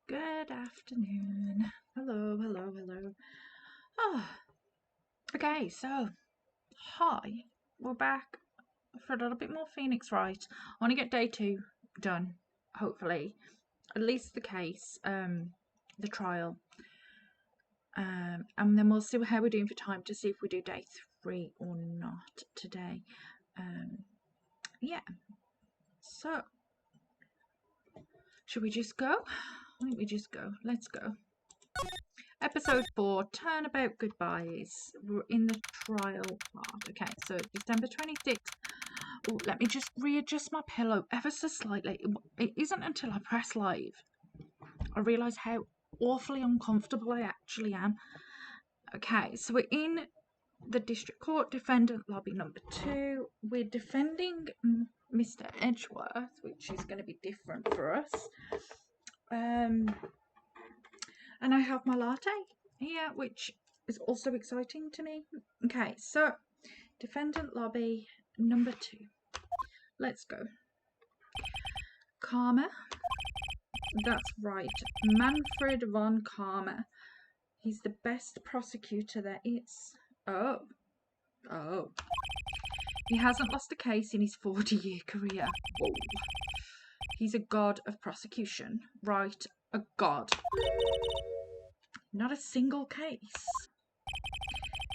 Good afternoon. Hello. Oh, okay, so, hi. We're back for a little bit more Phoenix Wright. I want to get day 2 done, hopefully. At least the case, the trial. And then we'll see how we're doing for time to see if we do day 3 or not today. Yeah. So, should we just go? I think we just go. Let's go. Episode 4, Turnabout Goodbyes. We're in the trial part. Okay, so December 26th. Oh, let me just readjust my pillow ever so slightly. It isn't until I press live I realise how awfully uncomfortable I actually am. Okay, so we're in the district court, defendant lobby number 2. We're defending Mr. Edgeworth, which is going to be different for us. And I have my latte here, which is also exciting to me. Okay, so defendant lobby number 2. Let's go. Karma. That's right. Manfred von Karma. He's the best prosecutor there is. Oh. He hasn't lost a case in his 40-year career. Whoa. He's a god of prosecution. Right, a god. Not a single case.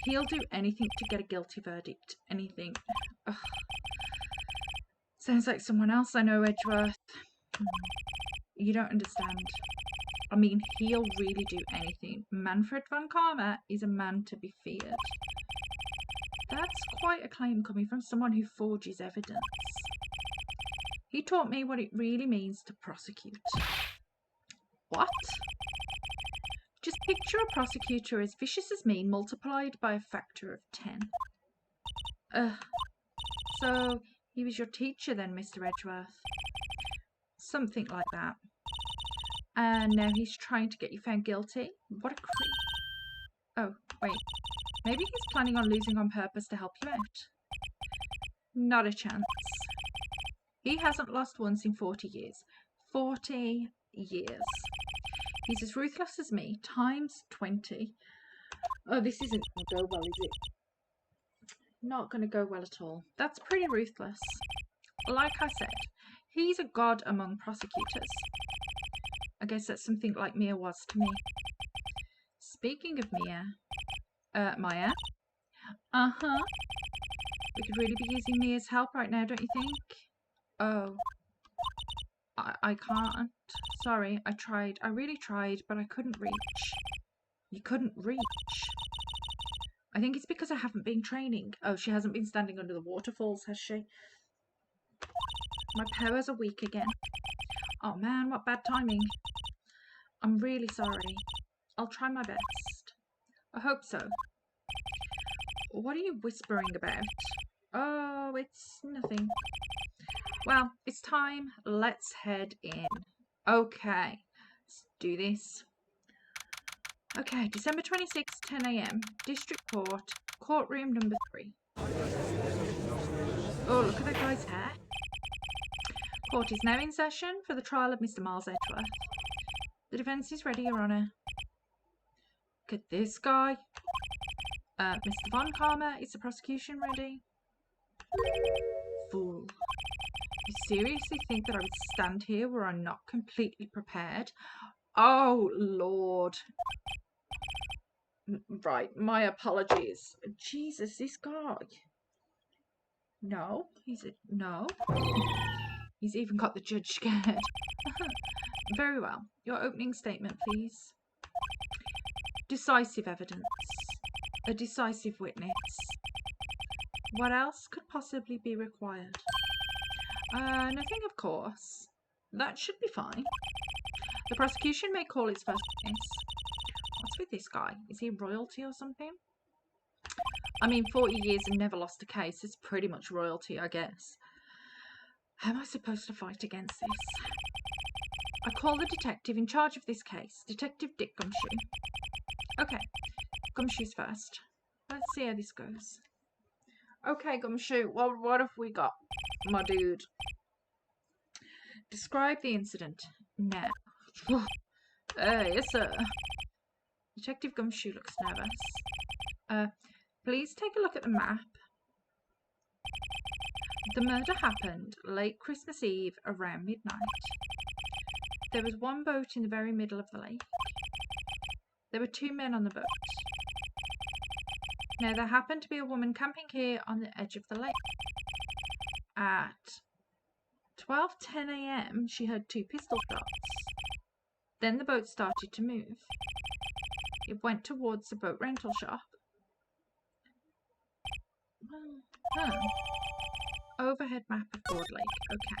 He'll do anything to get a guilty verdict. Anything. Ugh. Sounds like someone else I know, Edgeworth. You don't understand. I mean, he'll really do anything. Manfred von Karma is a man to be feared. That's quite a claim coming from someone who forges evidence. He taught me what it really means to prosecute. What? Just picture a prosecutor as vicious as me multiplied by a factor of 10. So he was your teacher then, Mr. Edgeworth? Something like that. And now he's trying to get you found guilty? What a creep. Oh, wait. Maybe he's planning on losing on purpose to help you out. Not a chance. He hasn't lost once in 40 years. 40 years. He's as ruthless as me, times 20. Oh, this isn't going to go well, is it? Not going to go well at all. That's pretty ruthless. Like I said, he's a god among prosecutors. I guess that's something like Mia was to me. Speaking of Mia, Maya? Uh-huh. We could really be using Mia's help right now, don't you think? Oh. I can't. Sorry, I tried. I really tried, but I couldn't reach. You couldn't reach? I think it's because I haven't been training. Oh, she hasn't been standing under the waterfalls, has she? My powers are weak again. Oh man, what bad timing. I'm really sorry. I'll try my best. I hope so. What are you whispering about? Oh, it's nothing. Well, it's time. Let's head in. Okay, let's do this. Okay, December 26th, 10 a.m. District Court, courtroom number 3. Oh, look at that guy's hair. Court is now in session for the trial of Mr. Miles Edgeworth. The defence is ready, Your Honour. Look at this guy. Mr. von Karma, is the prosecution ready? Fool. You seriously think that I would stand here where I'm not completely prepared? Oh, Lord. Right, my apologies. Jesus, this guy. No, no. He's even got the judge scared. Very well. Your opening statement, please. Decisive evidence. A decisive witness. What else could possibly be required? Nothing, of course. That should be fine. The prosecution may call its first witness. What's with this guy? Is he royalty or something? I mean, 40 years and never lost a case is pretty much royalty, I guess. How am I supposed to fight against this? I call the detective in charge of this case, Detective Dick Gumshoe. Okay, Gumshoe's first. Let's see how this goes. Okay, Gumshoe, what have we got, my dude? Describe the incident now. Yes, sir. Detective Gumshoe looks nervous. Please take a look at the map. The murder happened late Christmas Eve around midnight. There was one boat in the very middle of the lake. There were 2 men on the boat. Now, there happened to be a woman camping here on the edge of the lake. At 12:10 a.m., she heard 2 pistol shots. Then the boat started to move. It went towards the boat rental shop. Overhead map of Broad Lake. Okay.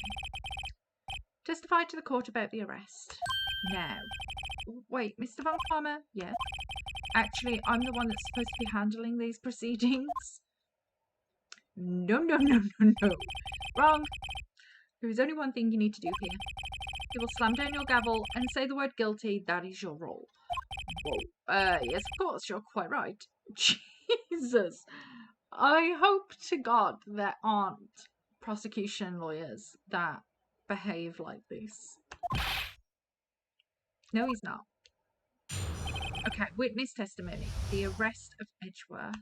Testify to the court about the arrest. Now. Wait, Mr. Von Palmer? Yes. Actually, I'm the one that's supposed to be handling these proceedings. No. Wrong. There is only one thing you need to do here. You will slam down your gavel and say the word guilty. That is your role. Whoa. Yes, of course, you're quite right. Jesus. I hope to God there aren't prosecution lawyers that behave like this. No, he's not. Okay, witness testimony. The arrest of Edgeworth.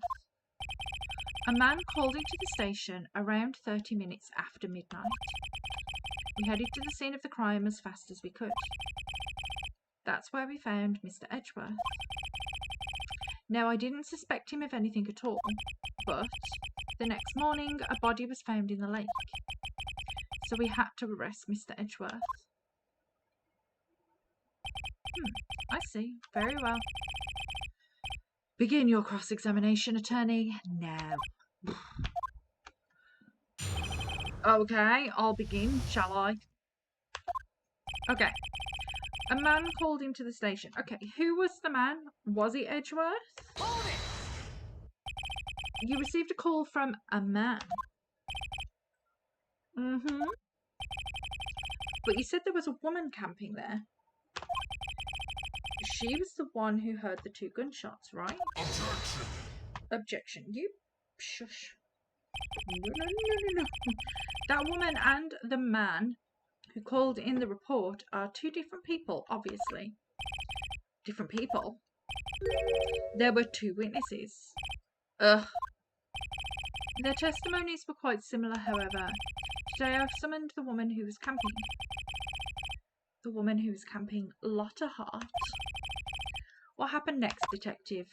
A man called into the station around 30 minutes after midnight. We headed to the scene of the crime as fast as we could. That's where we found Mr. Edgeworth. Now, I didn't suspect him of anything at all, but the next morning a body was found in the lake. So we had to arrest Mr. Edgeworth. I see. Very well. Begin your cross-examination, attorney. Now. Okay, I'll begin, shall I? Okay. A man called into the station. Okay, who was the man? Was it Edgeworth? You received a call from a man. But you said there was a woman camping there. She was the one who heard the 2 gunshots, right? Objection. You shush. No. That woman and the man who called in the report are 2 different people, obviously. Different people? There were 2 witnesses. Ugh. Their testimonies were quite similar, however. Today I've summoned the woman who was camping. The woman who was camping, Lotta Hart. What happened next, detective?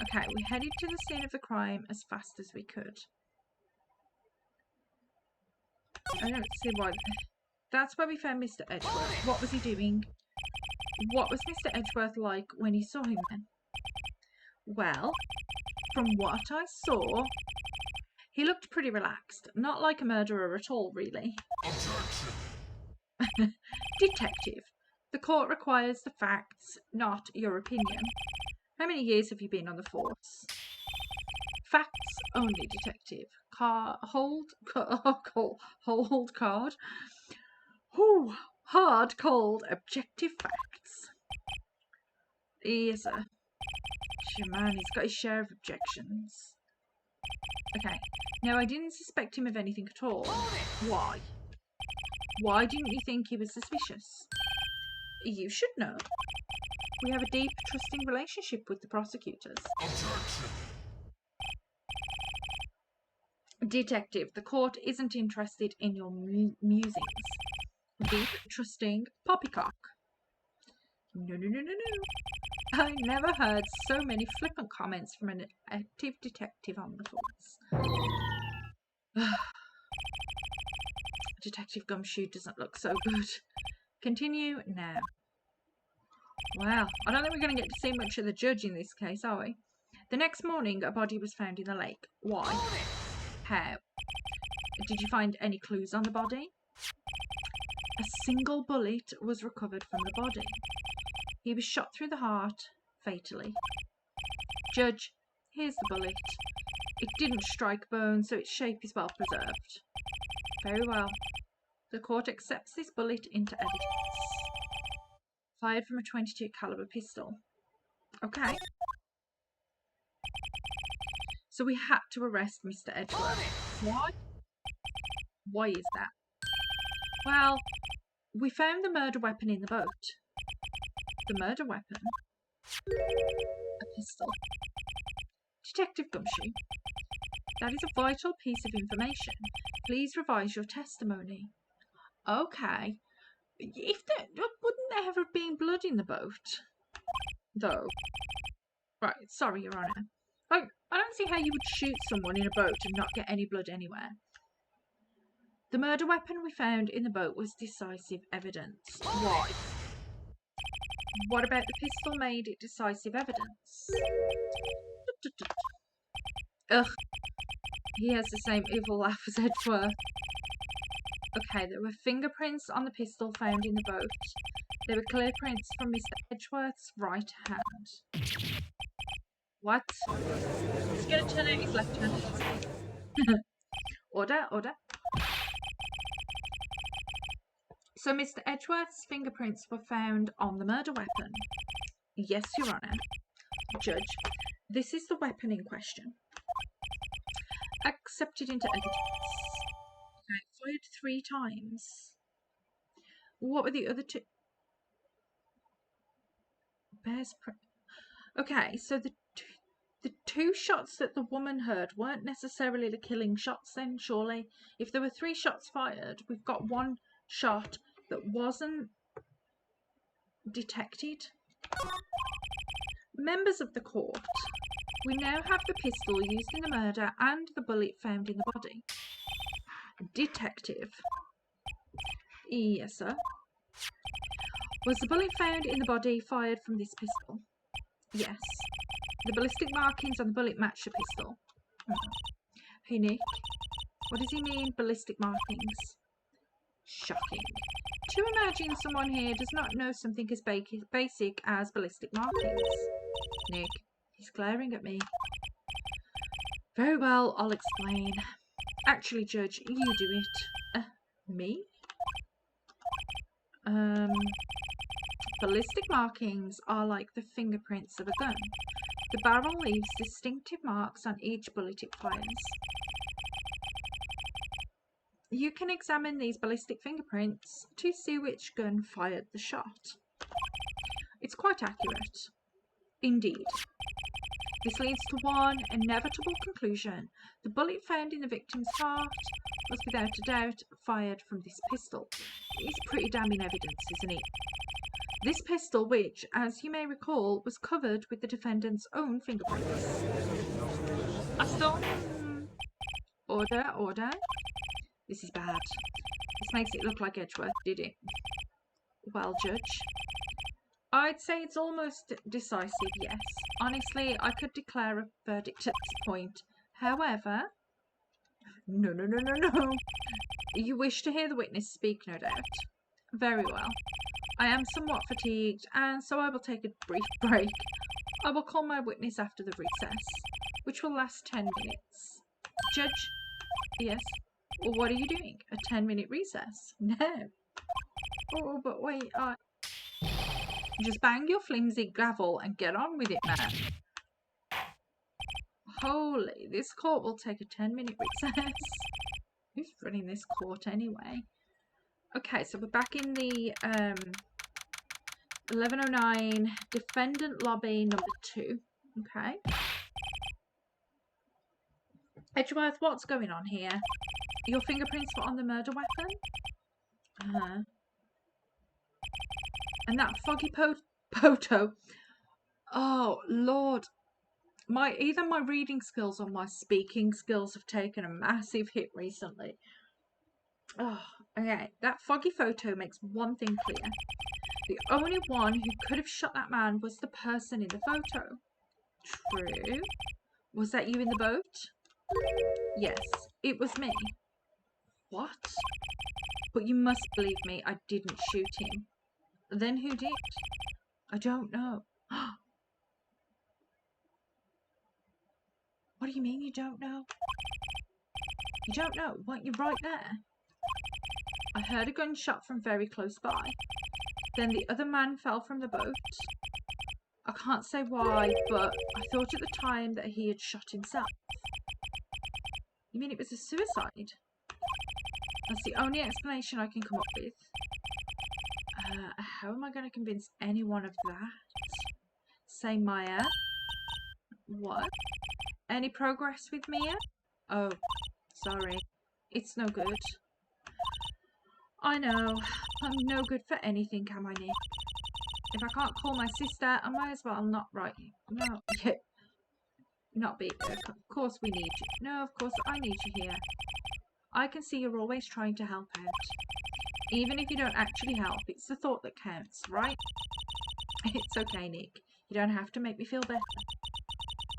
Okay, we headed to the scene of the crime as fast as we could. I don't see why. That's where we found Mr. Edgeworth. What was he doing? What was Mr. Edgeworth like when you saw him then? Well, from what I saw, he looked pretty relaxed. Not like a murderer at all, really. Detective, the court requires the facts, not your opinion. How many years have you been on the force? Facts only, detective. Hold card. Ooh, hard, cold, objective facts. Yes, sir. Man, he's got his share of objections. Okay. Now, I didn't suspect him of anything at all. Why? Why didn't you think he was suspicious? You should know. We have a deep, trusting relationship with the prosecutors. Detective, the court isn't interested in your musings. Deep, trusting, poppycock. No. I never heard so many flippant comments from an active detective on the force. Detective Gumshoe doesn't look so good. Continue now. Well, I don't think we're going to get to see much of the judge in this case, are we? The next morning, a body was found in the lake. Why? How? Did you find any clues on the body? A single bullet was recovered from the body. He was shot through the heart, fatally. Judge, here's the bullet. It didn't strike bone, so its shape is well preserved. Very well. The court accepts this bullet into evidence. Fired from a .22 caliber pistol. Okay. So we had to arrest Mr. Edgeworth. Why? Why is that? Well, we found the murder weapon in the boat. The murder weapon. A pistol. Detective Gumshoe. That is a vital piece of information. Please revise your testimony. Okay. Wouldn't there ever have been blood in the boat? Though. Right, sorry, Your Honour. I don't see how you would shoot someone in a boat and not get any blood anywhere. The murder weapon we found in the boat was decisive evidence. Why? What about the pistol made it decisive evidence? Ugh. He has the same evil laugh as Edgeworth. Okay, there were fingerprints on the pistol found in the boat. There were clear prints from Mr. Edgeworth's right hand. What? He's going to turn out his left hand. Order, order. So Mr. Edgeworth's fingerprints were found on the murder weapon. Yes, Your Honour. Judge, this is the weapon in question. Accepted into evidence. Okay, fired 3 times. What were the other 2? Bear's print. Okay, so the 2 shots that the woman heard weren't necessarily the killing shots then, surely. If there were 3 shots fired, we've got 1 shot that wasn't detected. Members of the court, we now have the pistol used in the murder and the bullet found in the body. Detective. Yes, sir. Was the bullet found in the body fired from this pistol? Yes. The ballistic markings on the bullet match the pistol. Hey, Nick. What does he mean, ballistic markings? Shocking. To imagine someone here does not know something as basic as ballistic markings. Nick. He's glaring at me. Very well, I'll explain. Actually, Judge, you do it. Me? Ballistic markings are like the fingerprints of a gun. The barrel leaves distinctive marks on each bullet it fires. You can examine these ballistic fingerprints to see which gun fired the shot. It's quite accurate. Indeed. This leads to one inevitable conclusion. The bullet found in the victim's heart was without a doubt fired from this pistol. It's pretty damning evidence, isn't it? This pistol, which, as you may recall, was covered with the defendant's own fingerprints. Order, order. This is bad. This makes it look like Edgeworth did it. Well, Judge, I'd say it's almost decisive, yes. Honestly, I could declare a verdict at this point. However... No. You wish to hear the witness speak, no doubt. Very well. I am somewhat fatigued, and so I will take a brief break. I will call my witness after the recess, which will last 10 minutes. Judge? Yes? Well, what are you doing? A 10-minute recess? No. Oh, but wait, just bang your flimsy gavel and get on with it, man. Holy, this court will take a 10-minute recess. Who's running this court anyway? Okay, so we're back in the 1109 defendant lobby number 2. Okay. Edgeworth, what's going on here? Your fingerprints were on the murder weapon? And that foggy photo. Oh, Lord. Either my reading skills or my speaking skills have taken a massive hit recently. Oh, okay. That foggy photo makes one thing clear. The only one who could have shot that man was the person in the photo. True. Was that you in the boat? Yes, it was me. What? But you must believe me, I didn't shoot him. Then who did? I don't know. What do you mean you don't know? You don't know? Weren't you right there? I heard a gunshot from very close by. Then the other man fell from the boat. I can't say why, but I thought at the time that he had shot himself. You mean it was a suicide? That's the only explanation I can come up with. How am I going to convince anyone of that? Say Maya. What? Any progress with Mia? Oh, sorry. It's no good. I know. I'm no good for anything, am I, Nick? If I can't call my sister, I might as well not write you. No, yeah. Not be. Of course we need you. No, of course I need you here. I can see you're always trying to help out. Even if you don't actually help, it's the thought that counts, right? It's okay, Nick. You don't have to make me feel better.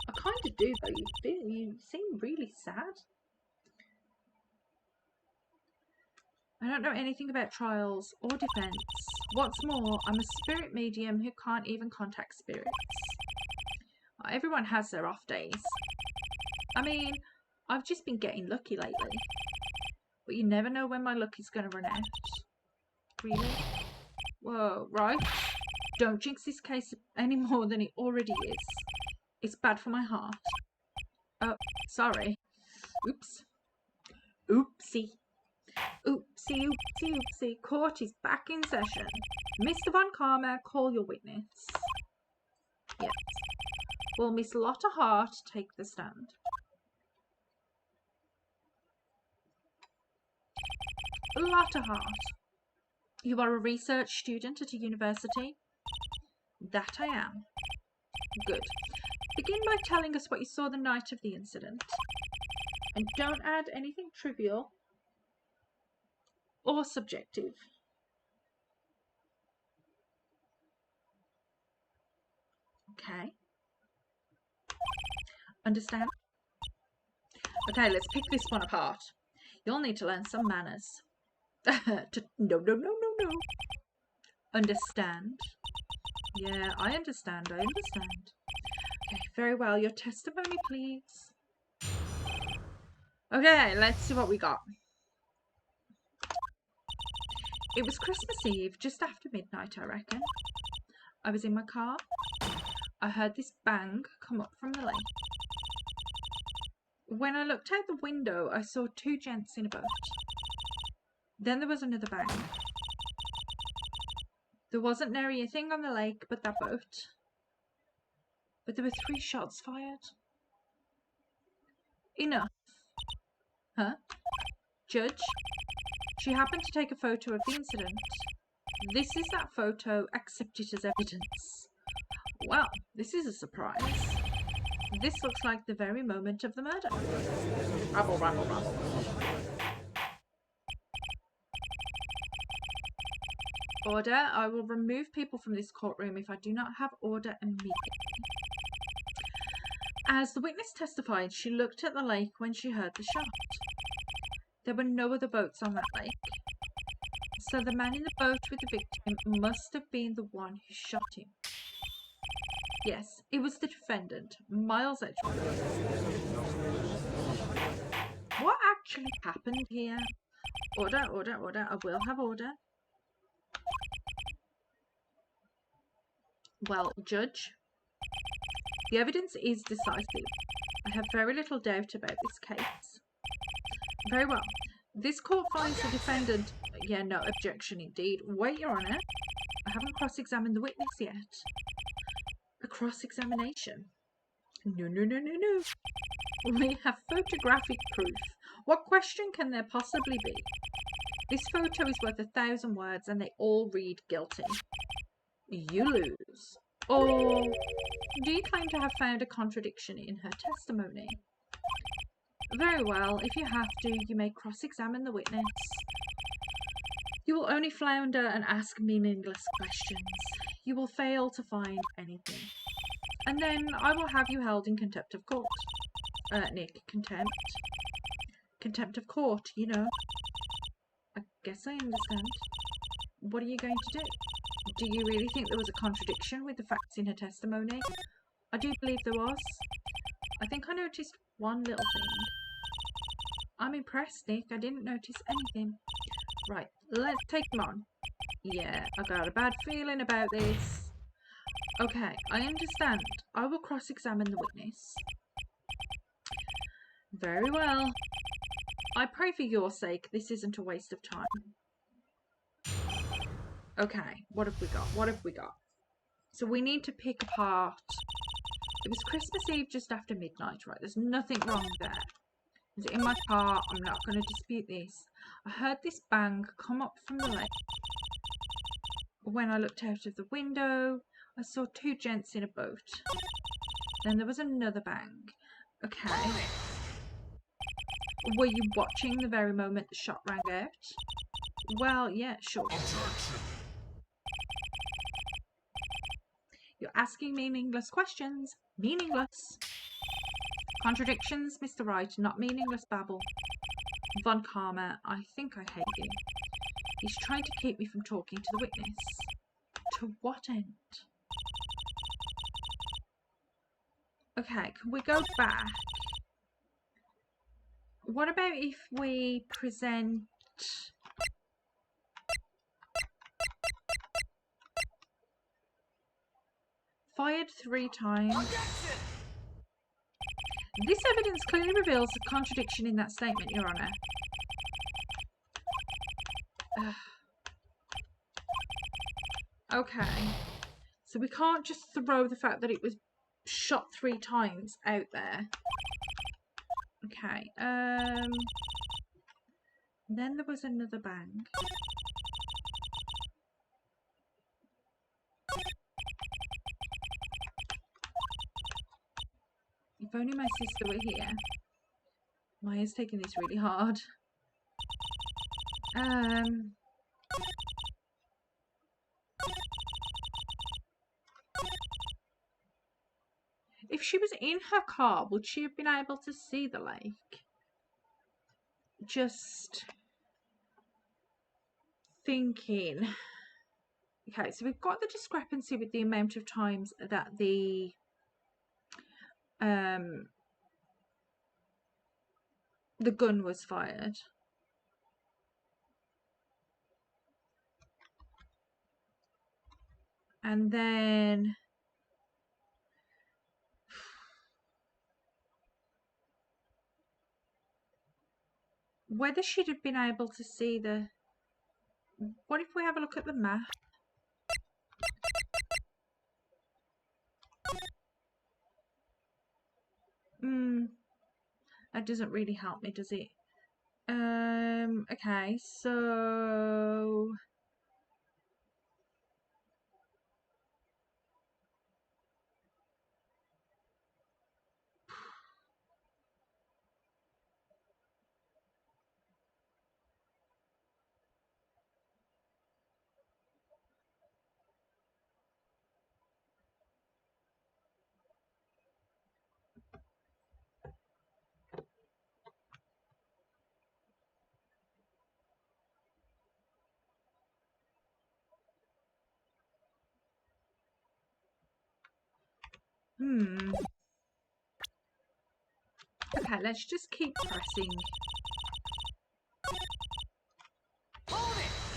I kind of do, though. You seem really sad. I don't know anything about trials or defense. What's more, I'm a spirit medium who can't even contact spirits. Everyone has their off days. I mean, I've just been getting lucky lately. But you never know when my luck is going to run out. Really? Whoa, right? Don't jinx this case any more than it already is. It's bad for my heart. Oh, sorry. Oops. Oopsie. Oopsie, oopsie, oopsie. Court is back in session. Mr. Von Karma, call your witness. Yes. Will Miss Lotta Hart take the stand? Lotta Hart. You are a research student at a university? That I am. Good. Begin by telling us what you saw the night of the incident. And don't add anything trivial or subjective. Okay. Understand? Okay, let's pick this one apart. You'll need to learn some manners. No. Understand? Yeah, I understand. Okay, very well. Your testimony, please. Okay, let's see what we got. It was Christmas Eve, just after midnight, I reckon. I was in my car. I heard this bang come up from the lake. When I looked out the window, I saw two gents in a boat. Then there was another bang. There wasn't nary a thing on the lake but that boat. But there were 3 shots fired. Enough. Huh? Judge? She happened to take a photo of the incident. This is that photo. Accept it as evidence. Well, this is a surprise. This looks like the very moment of the murder. Rabble, rabble, rabble. Order. I will remove people from this courtroom if I do not have order immediately. As the witness testified, she looked at the lake when she heard the shot. There were no other boats on that lake. So the man in the boat with the victim must have been the one who shot him. Yes, it was the defendant, Miles Edgeworth. What actually happened here? Order, order, order. I will have order. Well, Judge, the evidence is decisive. I have very little doubt about this case. Very well. This court finds the defendant... Yeah, no, objection indeed. Wait, Your Honour. I haven't cross-examined the witness yet. A cross-examination? No. We have photographic proof. What question can there possibly be? This photo is worth 1,000 words and they all read guilty. You lose. Or do you claim to have found a contradiction in her testimony? Very well, if you have to, you may cross-examine the witness. You will only flounder and ask meaningless questions. You will fail to find anything. And then I will have you held in contempt of court. Nick, contempt? Contempt of court, you know. I guess I understand. What are you going to do? Do you really think there was a contradiction with the facts in her testimony? I do believe there was. I think I noticed one little thing. I'm impressed, Nick. I didn't notice anything. Right, let's take them on. Yeah, I got a bad feeling about this. Okay, I understand. I will cross-examine the witness. Very well. I pray for your sake this isn't a waste of time. Okay, what have we got? What have we got? So we need to pick apart. It was Christmas Eve just after midnight, right? There's nothing wrong there. Is it in my car? I'm not going to dispute this. I heard this bang come up from the lake. When I looked out of the window, I saw two gents in a boat. Then there was another bang. Okay. Were you watching the very moment the shot rang out? Well, yeah, sure. You're asking meaningless questions. Meaningless. Contradictions, Mr. Wright, not meaningless babble. Von Karma, I think I hate you. He's trying to keep me from talking to the witness. To what end? Okay, can we go back? What about if we present... Fired 3 times. This evidence clearly reveals a contradiction in that statement, Your Honour. Okay. So we can't just throw the fact that it was shot 3 times out there. Okay. Then there was another bang. If only my sister were here. Maya's taking this really hard. If she was in her car, would she have been able to see the lake? Just thinking. Okay, so we've got the discrepancy with the amount of times that the gun was fired. And then whether she'd have been able to see the... What if we have a look at the map? That doesn't really help me, does it? Okay, so... Okay, let's just keep pressing.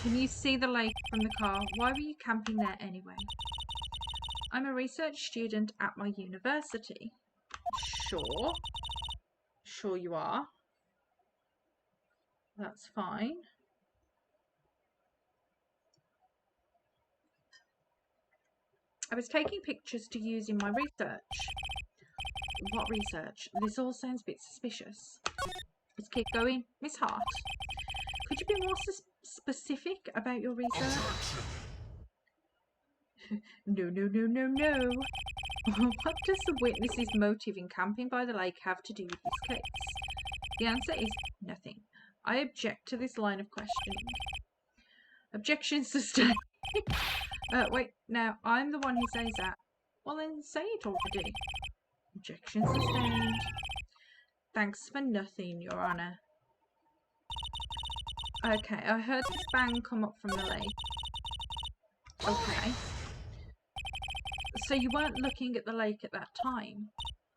Can you see the lake from the car? Why were you camping there anyway? I'm a research student at my university. Sure. Sure you are. That's fine. I was taking pictures to use in my research. What research? This all sounds a bit suspicious. Let's keep going. Miss Hart, could you be more specific about your research? No. What does the witness's motive in camping by the lake have to do with this case? The answer is nothing. I object to this line of questioning. Objection sustained. Wait, now I'm the one who says that. Well then say it already. Objection sustained. Thanks for nothing, Your Honour. Okay, I heard this bang come up from the lake. Okay. So you weren't looking at the lake at that time?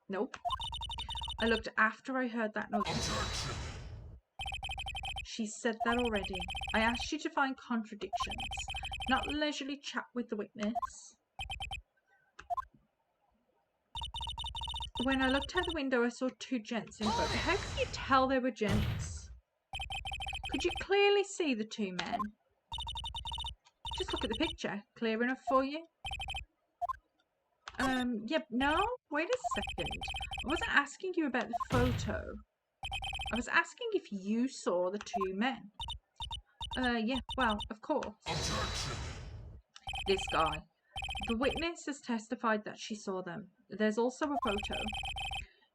Nope. I looked after I heard that noise. She said that already. I asked you to find contradictions, not leisurely chat with the witness. When I looked out the window, I saw 2 gents in boat. How could you tell they were gents? Could you clearly see the 2 men? Just look at the picture. Clear enough for you? Yep, no, wait a second. I wasn't asking you about the photo. I was asking if you saw the two men. Yeah, well, of course. This guy. The witness has testified that she saw them. There's also a photo.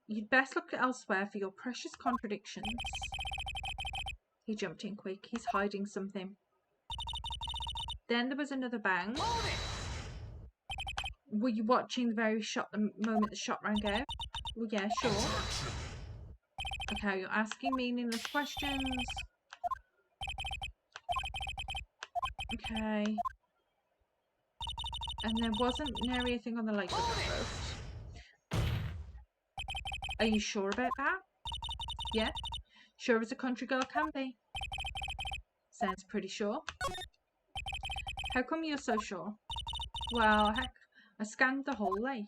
You'd best look elsewhere for your precious contradictions. He jumped in quick. He's hiding something. Then there was another bang. Were you watching the moment the shot rang out? Well, yeah, sure. Okay, you're asking meaningless questions. Okay. And there wasn't an area thing on the lake with that boat. Are you sure about that? Yeah? Sure as a country girl can be. Sounds pretty sure. How come you're so sure? Well, heck, I scanned the whole lake.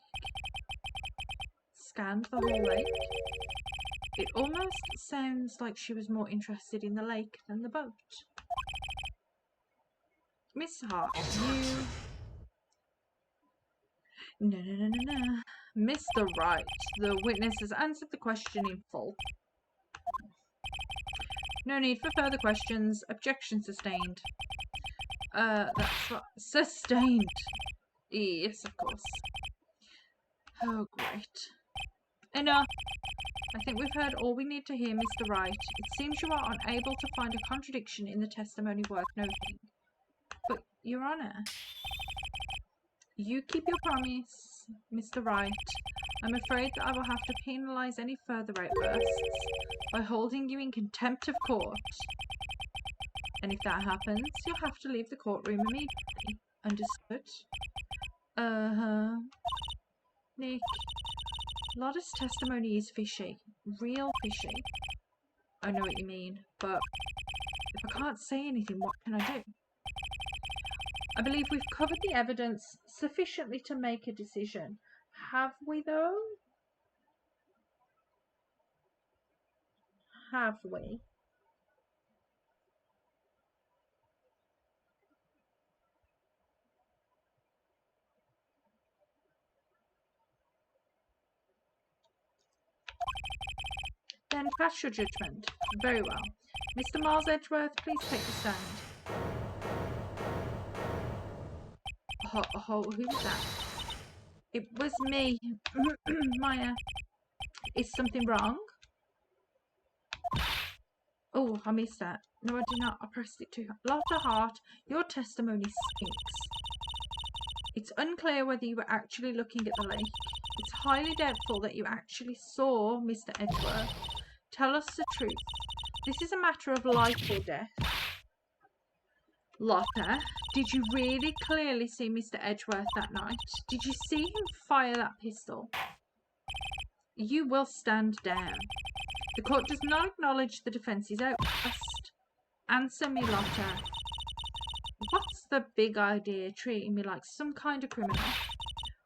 Scanned the whole lake? It almost sounds like she was more interested in the lake than the boat. Miss Hart, you... No. Mr. Wright, the witness has answered the question in full. No need for further questions. Objection sustained. That's what... Sustained. Yes, of course. Oh, great. Enough. I think we've heard all we need to hear, Mr. Wright. It seems you are unable to find a contradiction in the testimony worth noting. But, Your Honour, you keep your promise, Mr. Wright. I'm afraid that I will have to penalise any further outbursts by holding you in contempt of court. And if that happens, you'll have to leave the courtroom immediately. Understood? Nick, Lotta's testimony is fishy. Real fishy. I know what you mean, but if I can't say anything, what can I do? I believe we've covered the evidence sufficiently to make a decision. Have we, though? Have we? Then pass your judgment. Very well. Mr. Miles Edgeworth, please take the stand. Who was that? It was me, Maya. Is something wrong? Oh, I missed that. No, I did not. I pressed it too hard. Lotta Hart, your testimony stinks. It's unclear whether you were actually looking at the lake. It's highly doubtful that you actually saw Mr. Edgeworth. Tell us the truth. This is a matter of life or death. Lotta, did you really clearly see Mr. Edgeworth that night? Did you see him fire that pistol? You will stand down. The court does not acknowledge the defence's outburst. Answer me, Lotta. What's the big idea, treating me like some kind of criminal?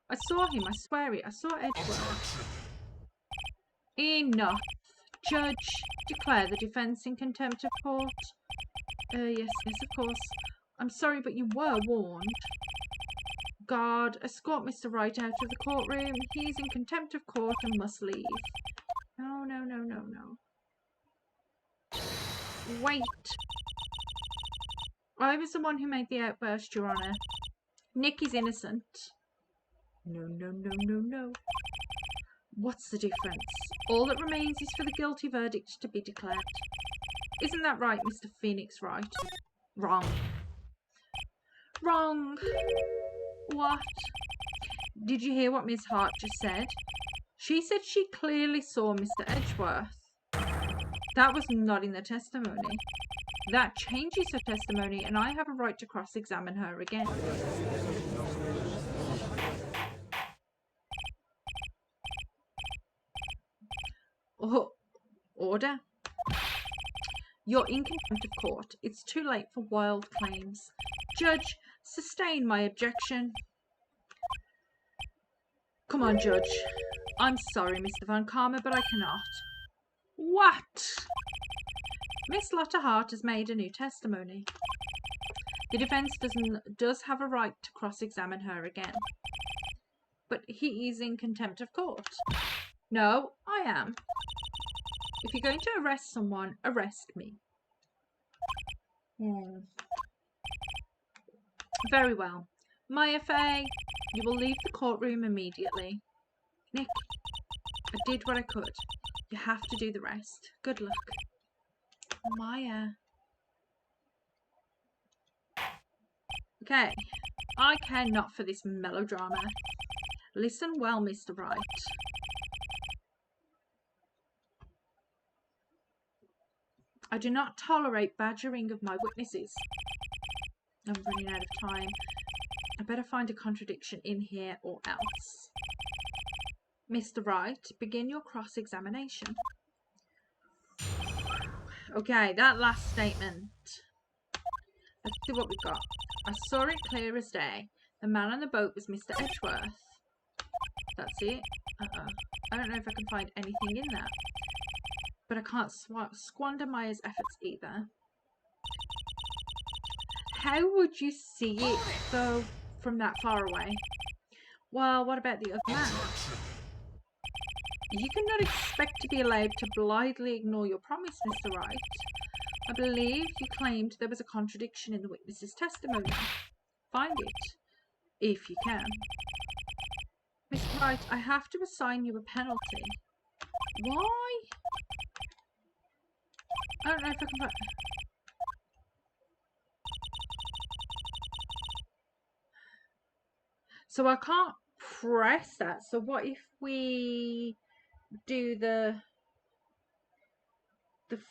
I saw him, I swear it. I saw Edgeworth. Enough. Judge, declare the defence in contempt of court. Yes, of course. I'm sorry, but you were warned. Guard, escort Mr. Wright out of the courtroom. He's in contempt of court and must leave. No. Wait. I was the one who made the outburst, Your Honour. Nick is innocent. No. What's the difference? All that remains is for the guilty verdict to be declared. Isn't that right, Mr. Phoenix Wright? Wrong. Wrong. What? Did you hear what Miss Hart just said? She said she clearly saw Mr. Edgeworth. That was not in the testimony. That changes her testimony, and I have a right to cross-examine her again. Order. You're in contempt of court. It's too late for wild claims. Judge, sustain my objection. Come on, Judge. I'm sorry, Mr. Van Karma, but I cannot. What? Miss Lotta Hart has made a new testimony. The defence does have a right to cross-examine her again. But he is in contempt of court. No, I am. If you're going to arrest someone, arrest me. Very well. Maya Fey, you will leave the courtroom immediately. Nick, I did what I could. You have to do the rest. Good luck. Maya. Okay. I care not for this melodrama. Listen well, Mr. Wright. I do not tolerate badgering of my witnesses. I'm running out of time. I better find a contradiction in here or else. Mr. Wright, begin your cross-examination. Okay, that last statement. Let's see what we've got. I saw it clear as day. The man on the boat was Mr. Edgeworth. That's it. I don't know if I can find anything in that. But I can't squander Maya's efforts either. How would you see it, though, from that far away? Well, what about the other man? You cannot expect to be allowed to blithely ignore your promise, Mr. Wright. I believe you claimed there was a contradiction in the witness's testimony. Find it, if you can. Mr. Wright, I have to assign you a penalty. Why? I don't know if I can find... So I can't press that. So what if we do the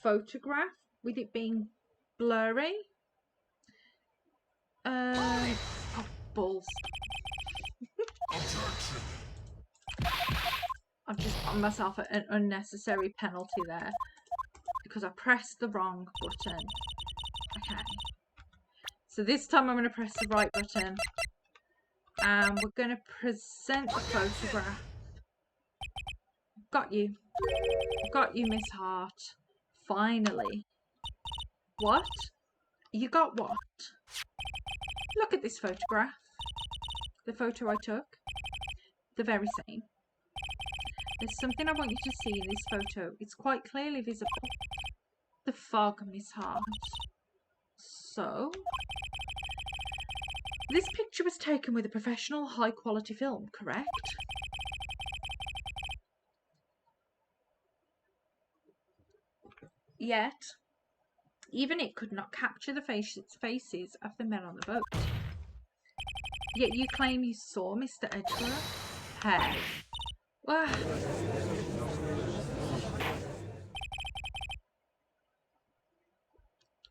photograph with it being blurry? Oh, balls. I've just got myself an unnecessary penalty there because I pressed the wrong button. Okay. So this time I'm going to press the right button. And we're going to present the photograph. Got you. Got you, Miss Hart. Finally. What? You got what? Look at this photograph. The photo I took. The very same. There's something I want you to see in this photo. It's quite clearly visible. The fog, Miss Hart. So... this picture was taken with a professional, high-quality film, correct? Yet, even it could not capture the faces of the men on the boat. Yet you claim you saw Mr. Edgeworth? Hey. Well,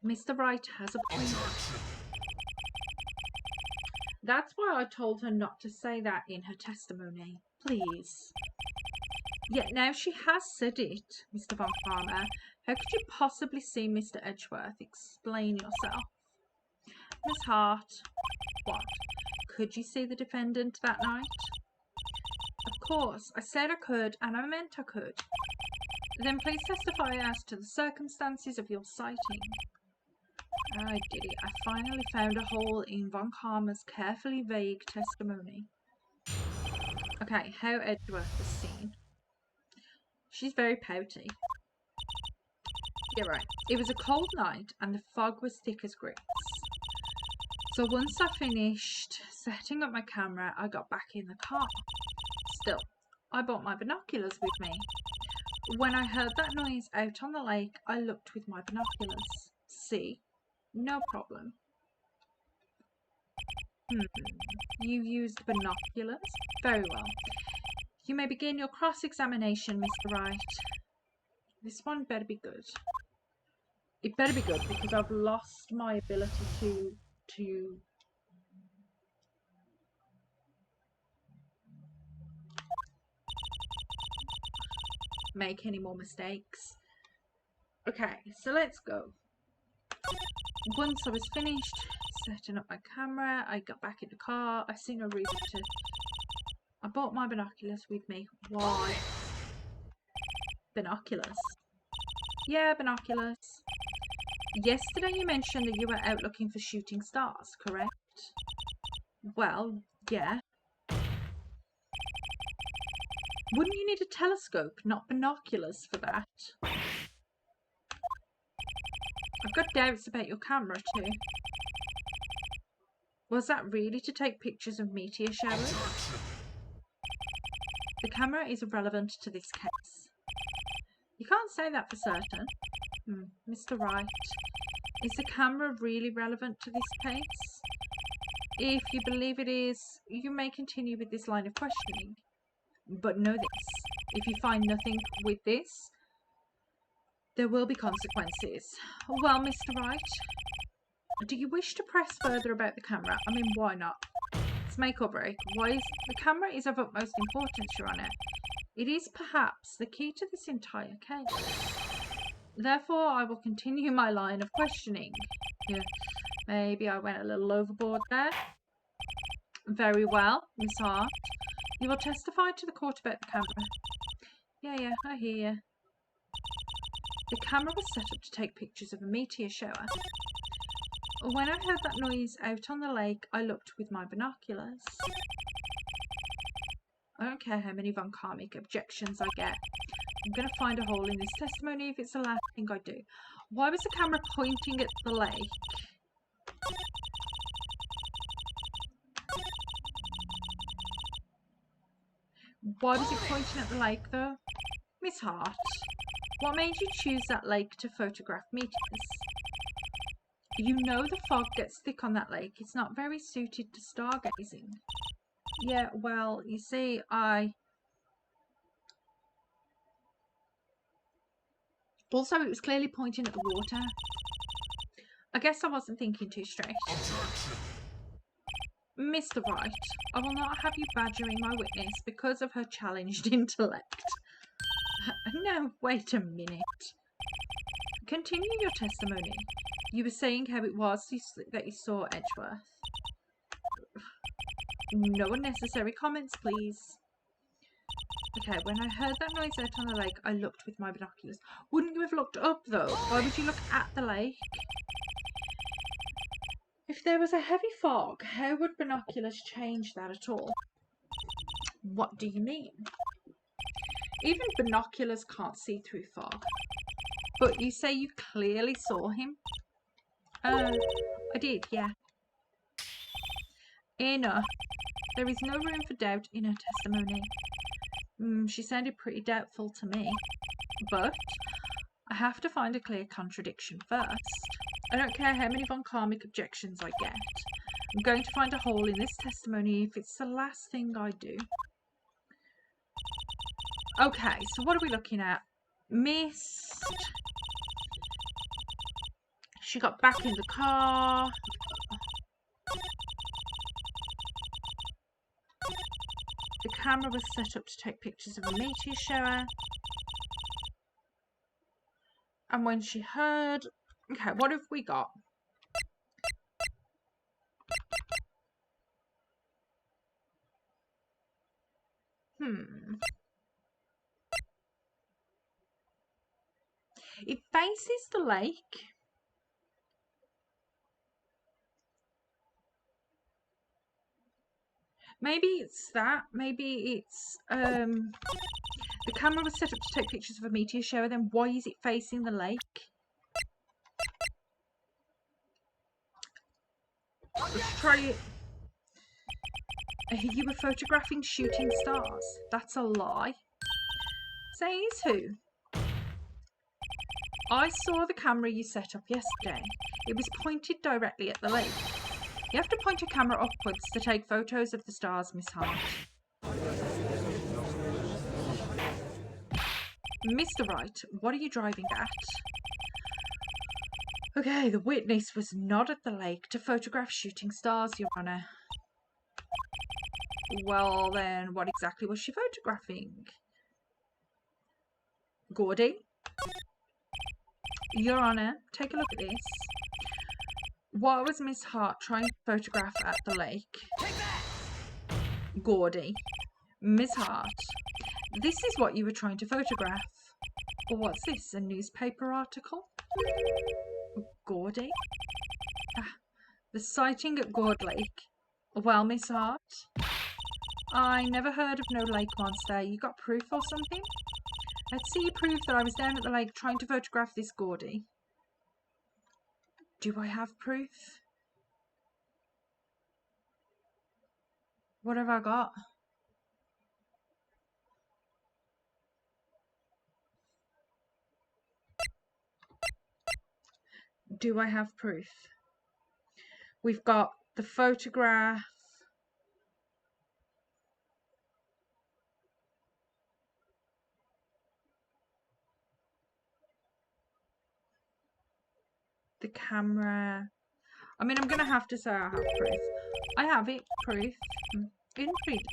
Mr. Wright has a point. That's why I told her not to say that in her testimony. Please. Yet now she has said it, Mr. Von Farmer. How could you possibly see Mr. Edgeworth? Explain yourself. Miss Hart. What? Could you see the defendant that night? Of course. I said I could, and I meant I could. Then please testify as to the circumstances of your sighting. I did it. I finally found a hole in Von Karma's carefully vague testimony. Okay, how Edgeworth was seen. She's very pouty. Yeah, right. It was a cold night and the fog was thick as grits. So once I finished setting up my camera, I got back in the car. Still, I brought my binoculars with me. When I heard that noise out on the lake, I looked with my binoculars. See? No problem. You used binoculars? Very well. You may begin your cross-examination, Mr. Wright. This one better be good. It better be good because I've lost my ability to make any more mistakes. Okay, so let's go. Once I was finished setting up my camera, I got back in the car. I see no reason to... I bought my binoculars with me. Why? Binoculars. Yeah, binoculars. Yesterday you mentioned that you were out looking for shooting stars, correct? Well, yeah. Wouldn't you need a telescope, not binoculars, for that? I've got doubts about your camera too. Was that really to take pictures of meteor showers? The camera is irrelevant to this case. You can't say that for certain. Mr. Wright, is the camera really relevant to this case? If you believe it is, you may continue with this line of questioning. But know this, if you find nothing with this, there will be consequences. Well, Mr. Wright, do you wish to press further about the camera? I mean, why not? It's make or break. The camera is of utmost importance, Your Honour. It is perhaps the key to this entire case. Therefore, I will continue my line of questioning. Yeah, maybe I went a little overboard there. Very well, Miss Hart. You will testify to the court about the camera. Yeah, I hear you. The camera was set up to take pictures of a meteor shower. When I heard that noise out on the lake, I looked with my binoculars. I don't care how many von Karmic objections I get. I'm going to find a hole in this testimony if it's the last thing I do. Why was the camera pointing at the lake? Why was it pointing at the lake though? Miss Hart, what made you choose that lake to photograph meteors? You know the fog gets thick on that lake. It's not very suited to stargazing. Yeah, well, you see, Also, it was clearly pointing at the water. I guess I wasn't thinking too straight. Mr. Wright, I will not have you badgering my witness because of her challenged intellect. No, wait a minute. Continue your testimony. You were saying how it was that you saw Edgeworth. No unnecessary comments, please. Okay, when I heard that noise out on the lake, I looked with my binoculars. Wouldn't you have looked up, though? Why would you look at the lake? If there was a heavy fog, how would binoculars change that at all? What do you mean? Even binoculars can't see through fog. But you say you clearly saw him? I did, yeah. Enough. There is no room for doubt in her testimony. She sounded pretty doubtful to me. But I have to find a clear contradiction first. I don't care how many von Karmic objections I get. I'm going to find a hole in this testimony if it's the last thing I do. Okay, so what are we looking at? Missed. She got back in the car. The camera was set up to take pictures of a meteor shower. And when she heard... Okay, what have we got? It faces the lake. Maybe it's that. Maybe it's the camera was set up to take pictures of a meteor shower. Then why is it facing the lake? Let's try it. You were photographing shooting stars. That's a lie. Says who? I saw the camera you set up yesterday. It was pointed directly at the lake. You have to point your camera upwards to take photos of the stars, Miss Hart. Mr. Wright, what are you driving at? Okay, the witness was not at the lake to photograph shooting stars, Your Honour. Well, then, what exactly was she photographing? Gordy? Your Honour, take a look at this. What was Miss Hart trying to photograph at the lake? Gordy. Miss Hart, this is what you were trying to photograph. What's this, a newspaper article? Gordy? Ah, the sighting at Gord Lake. Well, Miss Hart, I never heard of no lake monster. You got proof or something? Let's see proof that I was down at the lake trying to photograph this Gordy. Do I have proof? What have I got? Do I have proof? We've got the photograph. The camera. I mean, I'm going to have to say I have proof. I have it. Proof. Intriguing.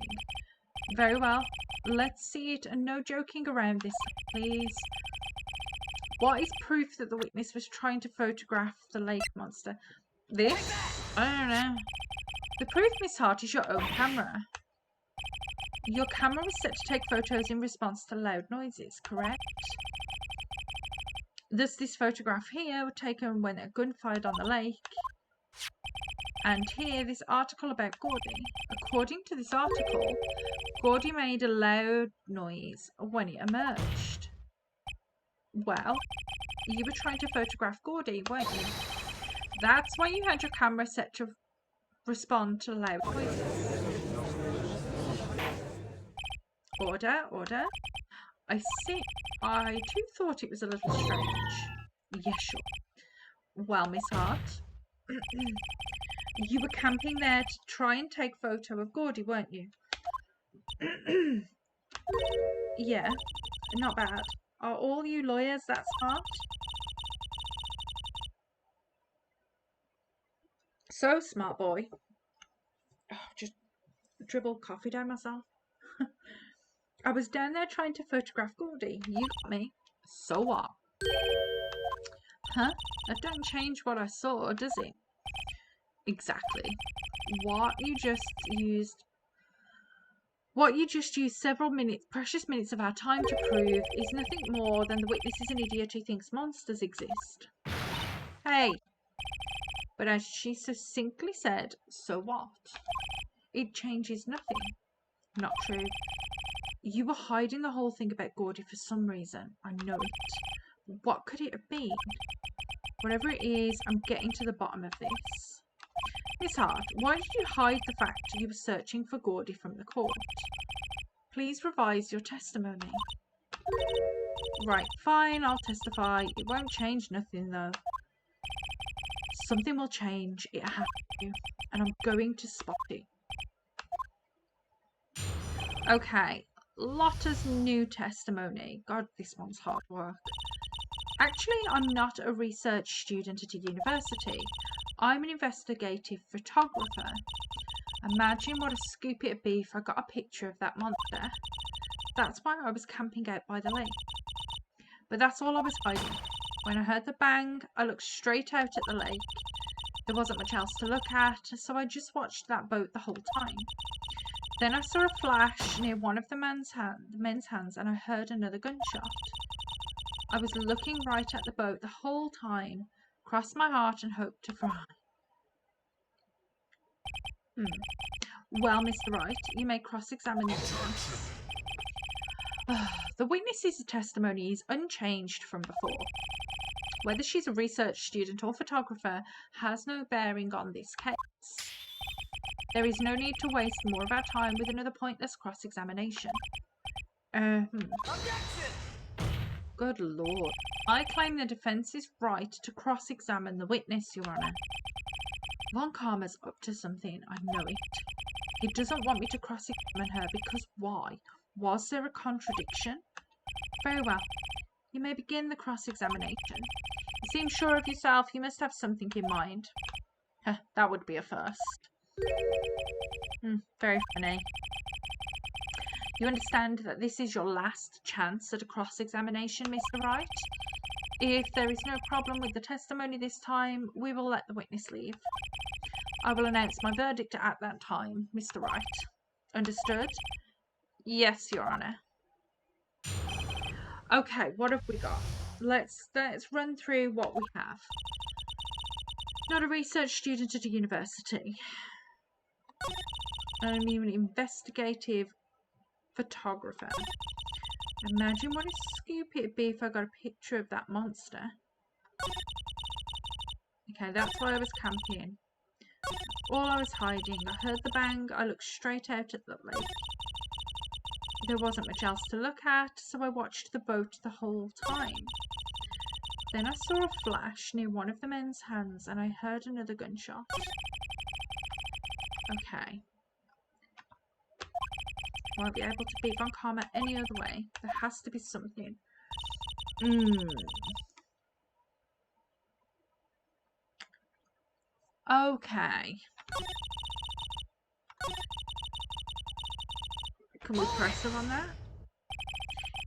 Very well. Let's see it, and no joking around this, please. What is proof that the witness was trying to photograph the lake monster? This? I don't know. The proof, Miss Hart, is your own camera. Your camera was set to take photos in response to loud noises, correct? Thus, this photograph here was taken when a gun fired on the lake. And here, this article about Gordy. According to this article, Gordy made a loud noise when it emerged. Well, you were trying to photograph Gordy, weren't you? That's why you had your camera set to respond to loud noises. Order, order. I see. I too thought it was a little strange. Yes, sure. Well, Miss Hart, you were camping there to try and take photo of Gordy, weren't you? Yeah, not bad. Are all you lawyers that smart? So smart, boy. Oh, just dribble coffee down myself. I was down there trying to photograph Gordy. You got me. So what? Huh? That don't change what I saw, does it? Exactly. What you just used several minutes, precious minutes of our time to prove is nothing more than the witness is an idiot who thinks monsters exist. Hey! But as she succinctly said, so what? It changes nothing. Not true. You were hiding the whole thing about Gordy for some reason. I know it. What could it have been? Whatever it is, I'm getting to the bottom of this. Miss Hart, why did you hide the fact you were searching for Gordy from the court? Please revise your testimony. Right, fine, I'll testify. It won't change nothing, though. Something will change. It has to. And I'm going to spot it. Okay. Lotta's new testimony. God, this one's hard work. Actually, I'm not a research student at a university. I'm an investigative photographer. Imagine what a scoop it'd be if I got a picture of that monster. That's why I was camping out by the lake. But that's all I was hiding. When I heard the bang, I looked straight out at the lake. There wasn't much else to look at, so I just watched that boat the whole time. Then I saw a flash near one of the men's hands, and I heard another gunshot. I was looking right at the boat the whole time, crossed my heart and hoped to fly. Well, Mr. Wright, you may cross-examine this witness. The witness's testimony is unchanged from before. Whether she's a research student or photographer has no bearing on this case. There is no need to waste more of our time with another pointless cross-examination. Good Lord. I claim the defence's right to cross-examine the witness, Your Honour. Von Karma's up to something, I know it. He doesn't want me to cross-examine her because why? Was there a contradiction? Very well. You may begin the cross-examination. You seem sure of yourself. You must have something in mind. That would be a first. Very funny. You understand that this is your last chance at a cross-examination, Mr. Wright? If there is no problem with the testimony this time, we will let the witness leave. I will announce my verdict at that time, Mr. Wright. Understood? Yes, Your Honour. Okay, what have we got? Let's run through what we have. Not a research student at a university. I'm an investigative photographer. Imagine what a scoop it'd be if I got a picture of that monster. Okay, that's why I was camping. All I was hiding. I heard the bang. I looked straight out at the lake. There wasn't much else to look at, so I watched the boat the whole time. Then I saw a flash near one of the men's hands, and I heard another gunshot. Okay. Won't be able to beat Von Karma any other way. There has to be something. Okay. Can we press her on that?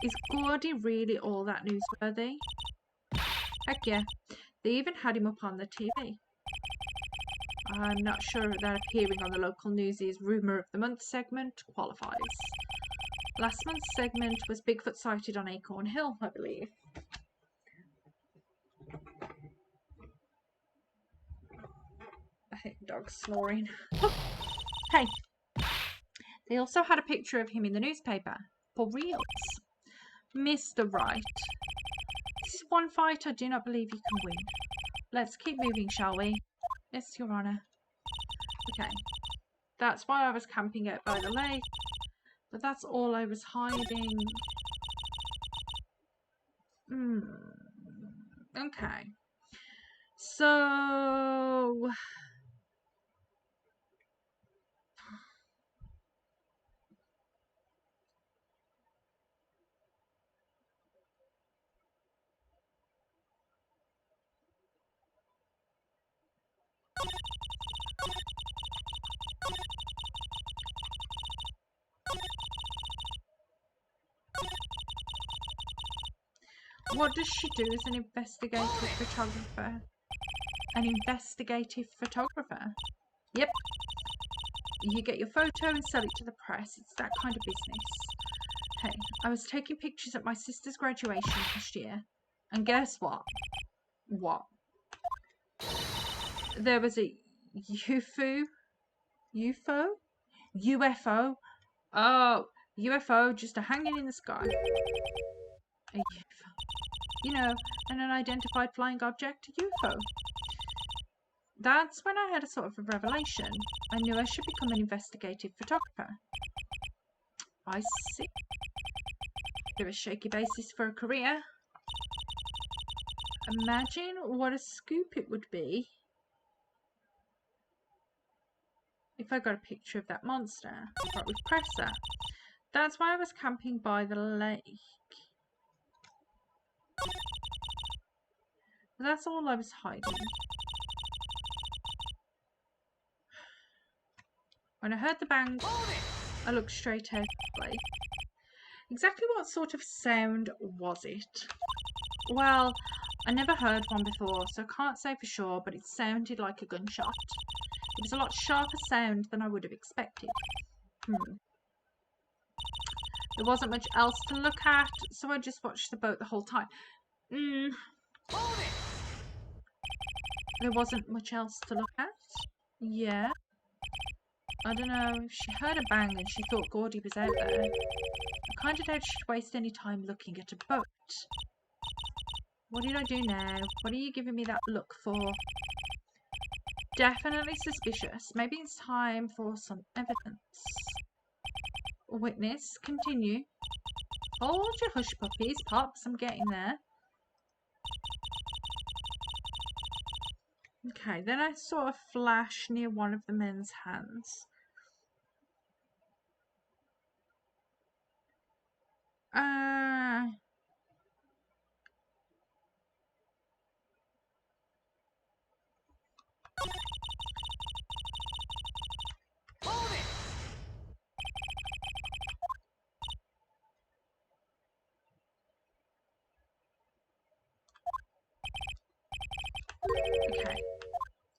Is Gordy really all that newsworthy? Heck yeah. They even had him up on the TV. I'm not sure that appearing on the local news's Rumour of the Month segment qualifies. Last month's segment was Bigfoot sighted on Acorn Hill, I believe. I think the dog's snoring. Look! Hey! They also had a picture of him in the newspaper. For reals. Mr. Wright. This is one fight I do not believe you can win. Let's keep moving, shall we? Yes, Your Honour. Okay. That's why I was camping out by the lake. But that's all I was hiding. Okay. So... what does she do as an investigative photographer? An investigative photographer? Yep. You get your photo and sell it to the press. It's that kind of business. Hey, I was taking pictures at my sister's graduation last year. And guess what? What? There was a UFO? Oh, UFO just a hanging in the sky. A UFO. You know, an unidentified flying object, a UFO. That's when I had a sort of a revelation. I knew I should become an investigative photographer. I see. Bit of a shaky basis for a career. Imagine what a scoop it would be if I got a picture of that monster. Right, we press that. That's why I was camping by the lake. That's all I was hiding. When I heard the bang, I looked straight out the lake. Exactly what sort of sound was it? Well, I never heard one before, so I can't say for sure, but it sounded like a gunshot. It was a lot sharper sound than I would have expected. There wasn't much else to look at, so I just watched the boat the whole time. There wasn't much else to look at? Yeah. I don't know, if she heard a bang and she thought Gordy was out there. I kind of doubt she'd waste any time looking at a boat. What did I do now? What are you giving me that look for? Definitely suspicious. Maybe it's time for some evidence. Witness, continue. Hold your hush puppies, Pops. I'm getting there. Okay, then I saw a flash near one of the men's hands. Okay.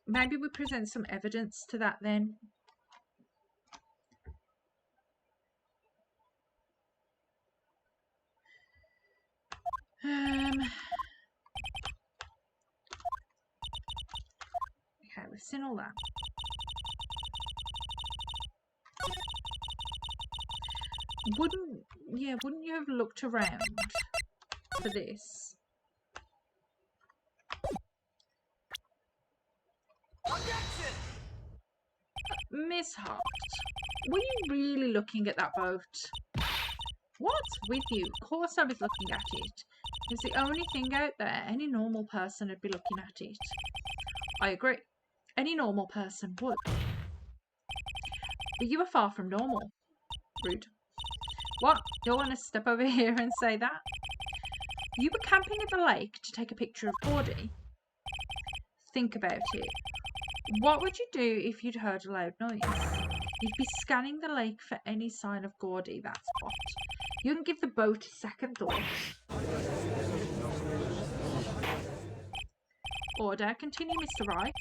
Maybe we present some evidence to that then. and all that. Wouldn't you have looked around for this? Miss Hart, were you really looking at that boat? What's with you? Of course I was looking at it. It's the only thing out there. Any normal person would be looking at it. I agree. Any normal person would. But you are far from normal. Rude. What? You want to step over here and say that? You were camping at the lake to take a picture of Gordy. Think about it. What would you do if you'd heard a loud noise? You'd be scanning the lake for any sign of Gordy, that's what. You can give the boat a second thought. Order. Continue, Mr. Wright.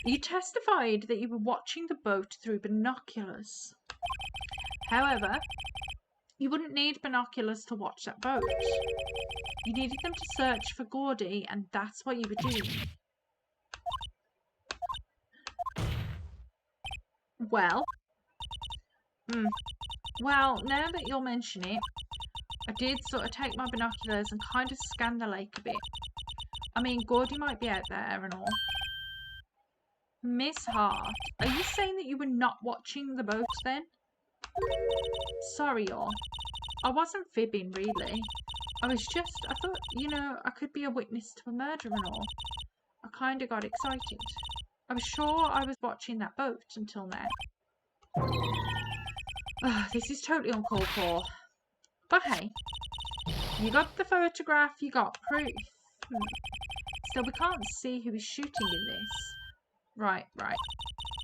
You testified that you were watching the boat through binoculars. However, you wouldn't need binoculars to watch that boat. You needed them to search for Gordy, and that's what you were doing. Well, well, now that you'll mention it, I did sort of take my binoculars and kind of scan the lake a bit. I mean, Gordy might be out there and all. Miss Hart, are you saying that you were not watching the boat then? Sorry, y'all. I wasn't fibbing, really. I thought, you know, I could be a witness to a murder and all. I kind of got excited. I was sure I was watching that boat until now. This is totally uncalled for. But hey, you got the photograph, you got proof. Still, we can't see who is shooting in this. Right.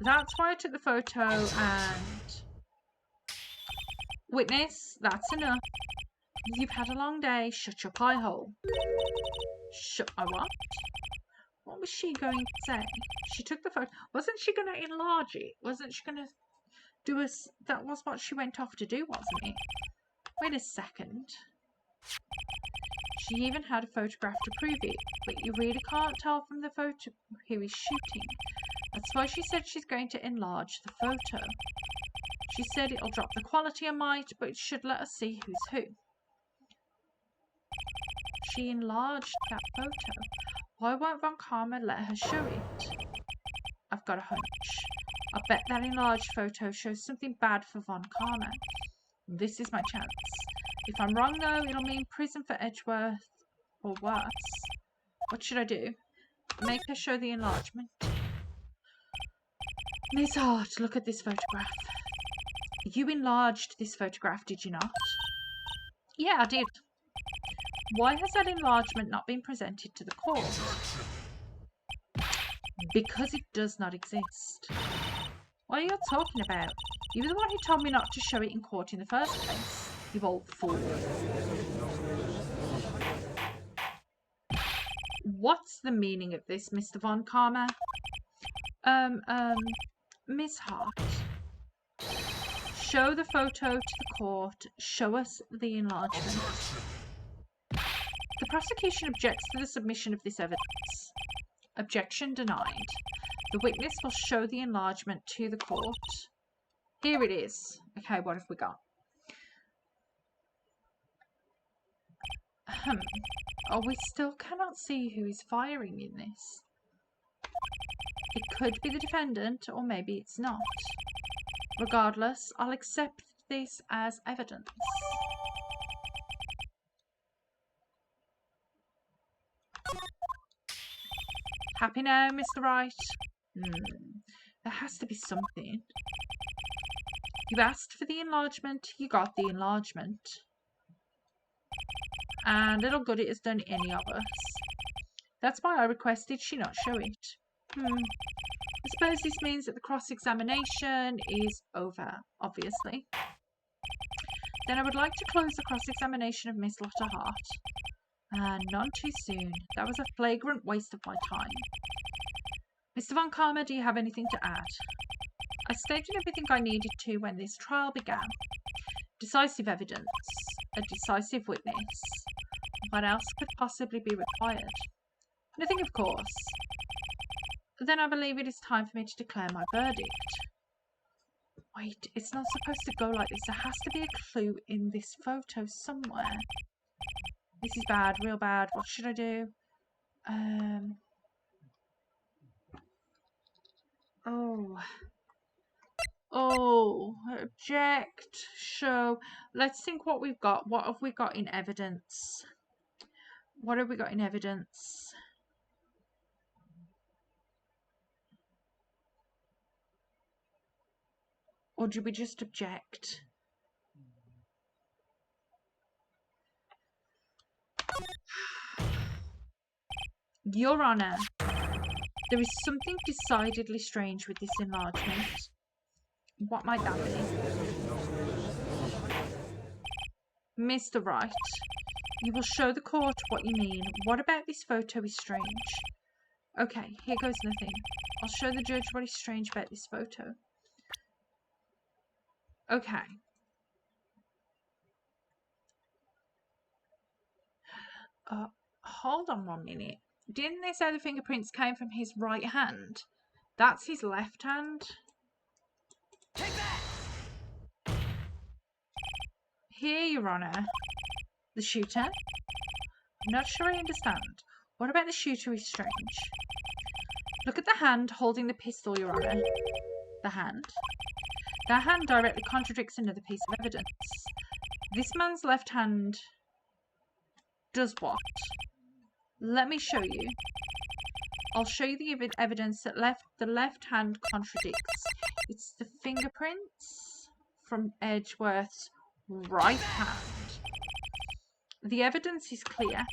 That's why I took the photo and... Witness, that's enough. You've had a long day. Shut your pie hole. Shut my what? What was she going to say? She took the photo. Wasn't she going to enlarge it? Wasn't she going to do us? That was what she went off to do, wasn't it? Wait a second. She even had a photograph to prove it, but you really can't tell from the photo who is shooting. That's why she said she's going to enlarge the photo. She said it'll drop the quality a mite, but it should let us see who's who. She enlarged that photo. Why won't Von Karma let her show it? I've got a hunch. I bet that enlarged photo shows something bad for Von Karma. This is my chance. If I'm wrong, though, it'll mean prison for Edgeworth or worse. What should I do? Make her show the enlargement. Miss Hart, look at this photograph. You enlarged this photograph, did you not? Yeah, I did. Why has that enlargement not been presented to the court? Because it does not exist. What are you talking about? You were the one who told me not to show it in court in the first place, you old fool. What's the meaning of this, Mr. Von Karma? Miss Hart. Show the photo to the court. Show us the enlargement. The prosecution objects to the submission of this evidence. Objection denied. The witness will show the enlargement to the court. Here it is. Okay, what have we got? Oh, we still cannot see who is firing in this. It could be the defendant, or maybe it's not. Regardless, I'll accept this as evidence. Happy now, Mr. Wright? There has to be something. You asked for the enlargement, you got the enlargement. And little good it has done any of us. That's why I requested she not show it. I suppose this means that the cross-examination is over, obviously. Then I would like to close the cross-examination of Miss Lotta Hart. None too soon. That was a flagrant waste of my time. Mr. Von Karma, do you have anything to add? I stated everything I needed to when this trial began. Decisive evidence. A decisive witness. What else could possibly be required? Nothing, of course. Then I believe it is time for me to declare my verdict. Wait, it's not supposed to go like this. There has to be a clue in this photo somewhere. This is bad, real bad. What should I do? Oh, object, show. Let's think what we've got. What have we got in evidence? What have we got in evidence? Or do we just object? Your Honour, there is something decidedly strange with this enlargement. What might that be? Mr. Wright, you will show the court what you mean. What about this photo is strange? Okay, here goes nothing. I'll show the judge what is strange about this photo. Okay. Hold on 1 minute. Didn't they say the fingerprints came from his right hand? That's his left hand. Take that! Here, Your Honour. The shooter? I'm not sure I understand. What about the shooter is strange? Look at the hand holding the pistol, Your Honour. The hand. That hand directly contradicts another piece of evidence. This man's left hand does what? Let me show you. I'll show you the evidence that the left hand contradicts. It's the fingerprints from Edgeworth's right hand. The evidence is clear.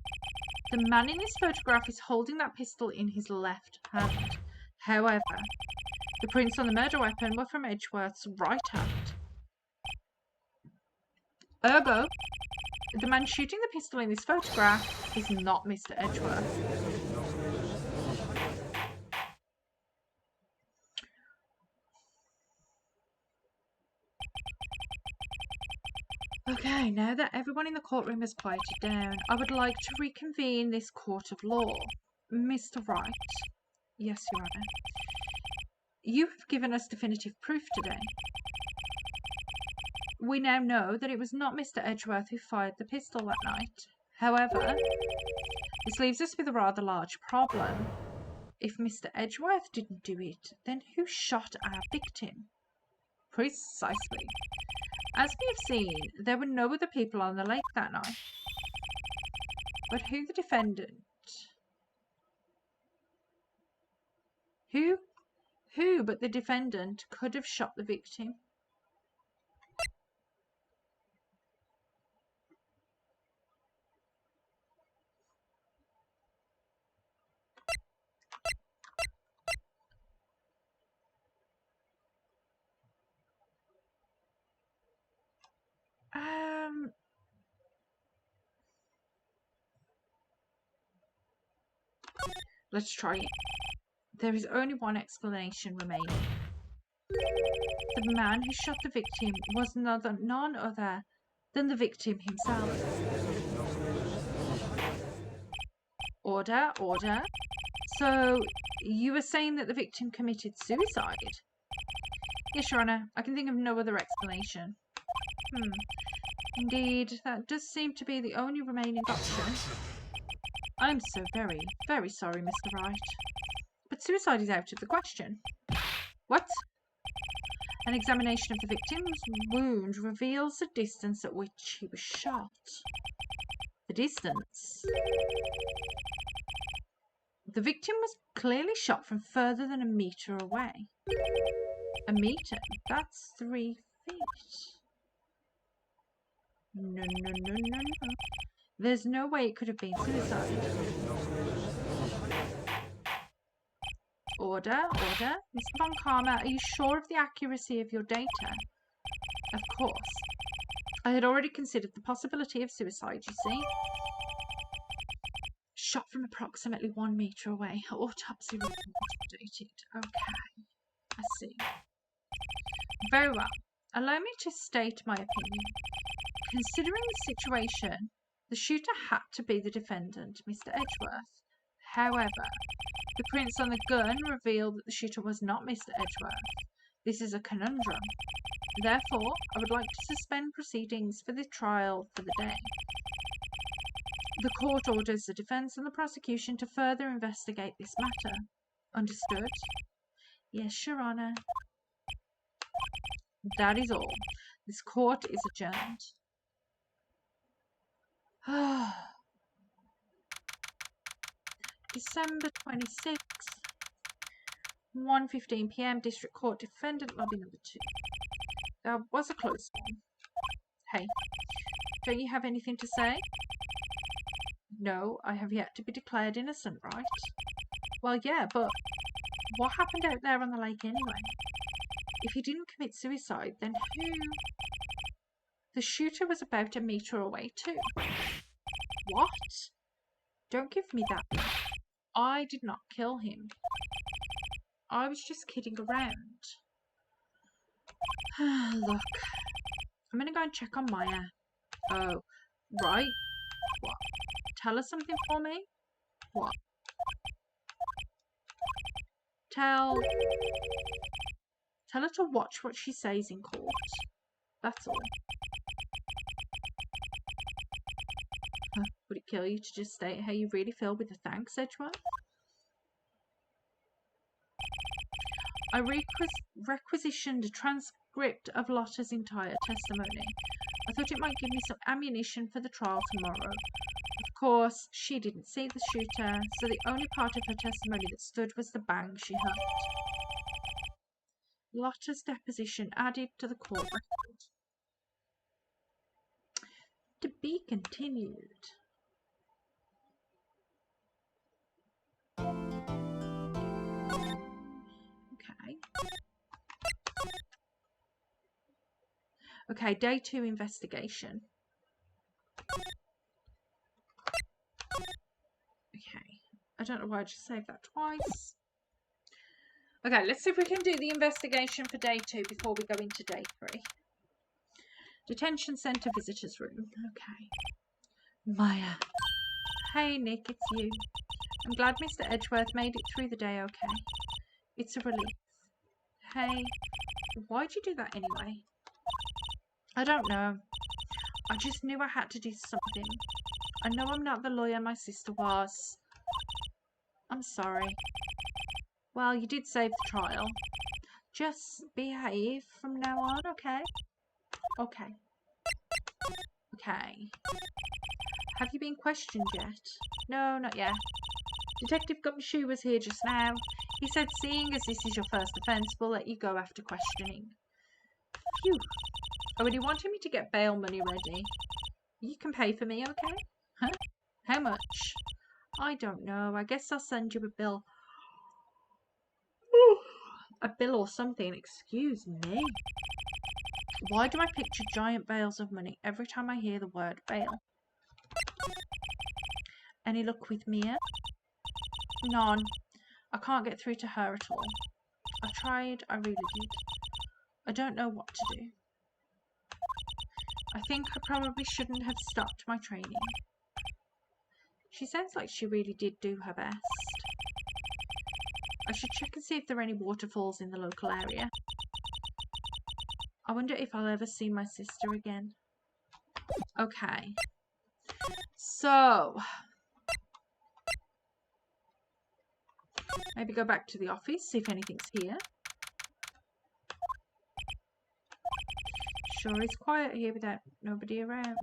The man in this photograph is holding that pistol in his left hand. However, the prints on the murder weapon were from Edgeworth's right hand. Ergo, the man shooting the pistol in this photograph is not Mr. Edgeworth. Okay, now that everyone in the courtroom has quieted down, I would like to reconvene this court of law. Mr. Wright. Yes, Your Honour. You have given us definitive proof today. We now know that it was not Mr. Edgeworth who fired the pistol that night. However, this leaves us with a rather large problem. If Mr. Edgeworth didn't do it, then who shot our victim? Precisely. As we have seen, there were no other people on the lake that night. But who the defendant? Who but the defendant could have shot the victim? Let's try it. There is only one explanation remaining. The man who shot the victim was none other than the victim himself. Order, order. So, you were saying that the victim committed suicide? Yes, Your Honour. I can think of no other explanation. Indeed, that does seem to be the only remaining option. I'm so very, very sorry, Mr. Wright. But suicide is out of the question. What? An examination of the victim's wound reveals the distance at which he was shot. The distance? The victim was clearly shot from further than a metre away. A metre? That's 3 feet. No. There's no way it could have been suicide. Order. Mr. Von Karma, are you sure of the accuracy of your data? Of course. I had already considered the possibility of suicide, you see. Shot from approximately 1 metre away. Autopsy report updated. Okay. I see. Very well. Allow me to state my opinion. Considering the situation, the shooter had to be the defendant, Mr. Edgeworth. However, The prints on the gun reveal that the shooter was not Mr. Edgeworth. This is a conundrum. Therefore, I would like to suspend proceedings for the trial for the day. The court orders the defence and the prosecution to further investigate this matter. Understood? Yes, Your Honour. That is all. This court is adjourned. December 26th, 1:15 p.m. District Court, Defendant Lobby Number 2. That was a close one. Hey, don't you have anything to say? No, I have yet to be declared innocent, right? Well, yeah, but what happened out there on the lake anyway? If he didn't commit suicide, then who? The shooter was about a meter away too. What? Don't give me that. I did not kill him. I was just kidding around. Look, I'm gonna go and check on Maya. Oh, right. What? Tell her something for me? What? Tell her to watch what she says in court. That's all. Would it kill you to just state how you really feel with the thanks, Edgeworth? I requisitioned a transcript of Lotta's entire testimony. I thought it might give me some ammunition for the trial tomorrow. Of course, she didn't see the shooter, so the only part of her testimony that stood was the bang she heard. Lotta's deposition added to the court record. To be continued. Okay. Okay, day 2 investigation. Okay. I don't know why I just saved that twice. Okay, let's see if we can do the investigation for day 2 before we go into day 3. Detention Centre Visitors Room. Okay. Maya. Hey, Nick, it's you. I'm glad Mr. Edgeworth made it through the day okay. It's a relief. Hey, why'd you do that anyway? I don't know. I just knew I had to do something. I know I'm not the lawyer my sister was. I'm sorry. Well, you did save the trial. Just behave from now on, okay? Okay. Okay. Have you been questioned yet? No, not yet. Detective Gumshoe was here just now. He said, seeing as this is your first offence, we'll let you go after questioning. Phew. Oh, and he wanted me to get bail money ready. You can pay for me, okay? Huh? How much? I don't know. I guess I'll send you a bill. A bill or something. Excuse me. Why do I picture giant bales of money every time I hear the word bail? Any luck with Mia? None. I can't get through to her at all. I tried, I really did. I don't know what to do. I think I probably shouldn't have stopped my training. She sounds like she really did do her best. I should check and see if there are any waterfalls in the local area. I wonder if I'll ever see my sister again. Okay. So, maybe go back to the office, see if anything's here. Sure is quiet here without nobody around.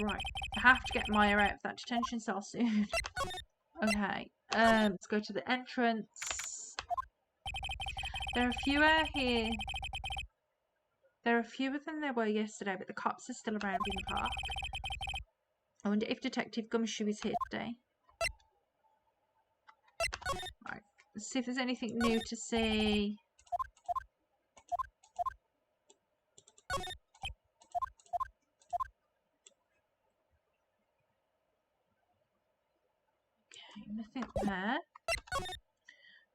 Right. I have to get Maya out of that detention cell soon. Okay. Let's go to the entrance. There are fewer here. There are fewer than there were yesterday, but the cops are still around in the park. I wonder if Detective Gumshoe is here today. Right. Let's see if there's anything new to see. Okay, nothing there.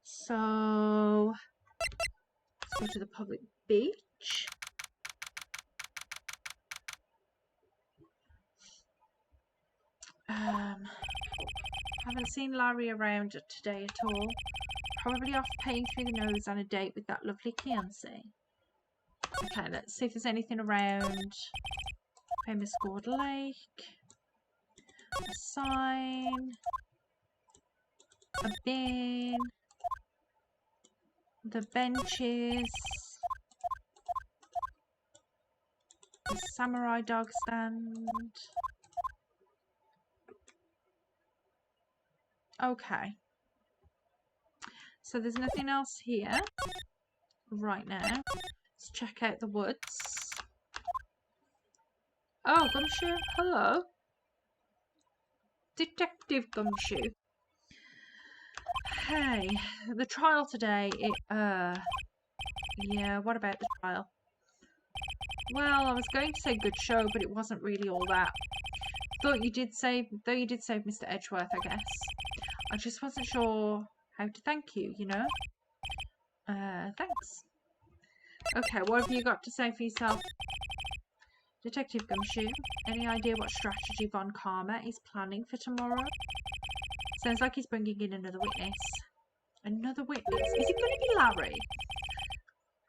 So let's go to the public beach. Haven't seen Larry around today at all. Probably off paying through the nose on a date with that lovely Kianci. Okay, let's see if there's anything around. Famous Gourd Lake. A sign. A bin. The benches. The samurai dog stand. Okay. So there's nothing else here right now. Let's check out the woods. Oh, Gumshoe. Hello. Detective Gumshoe. Hey, the trial today, yeah, what about the trial? Well, I was going to say good show, but it wasn't really all that. Though you did save Mr. Edgeworth, I guess. I just wasn't sure how to thank you, you know? Thanks. Okay, what have you got to say for yourself? Detective Gumshoe, any idea what strategy Von Karma is planning for tomorrow? Sounds like he's bringing in another witness. Another witness? Is it going to be Larry?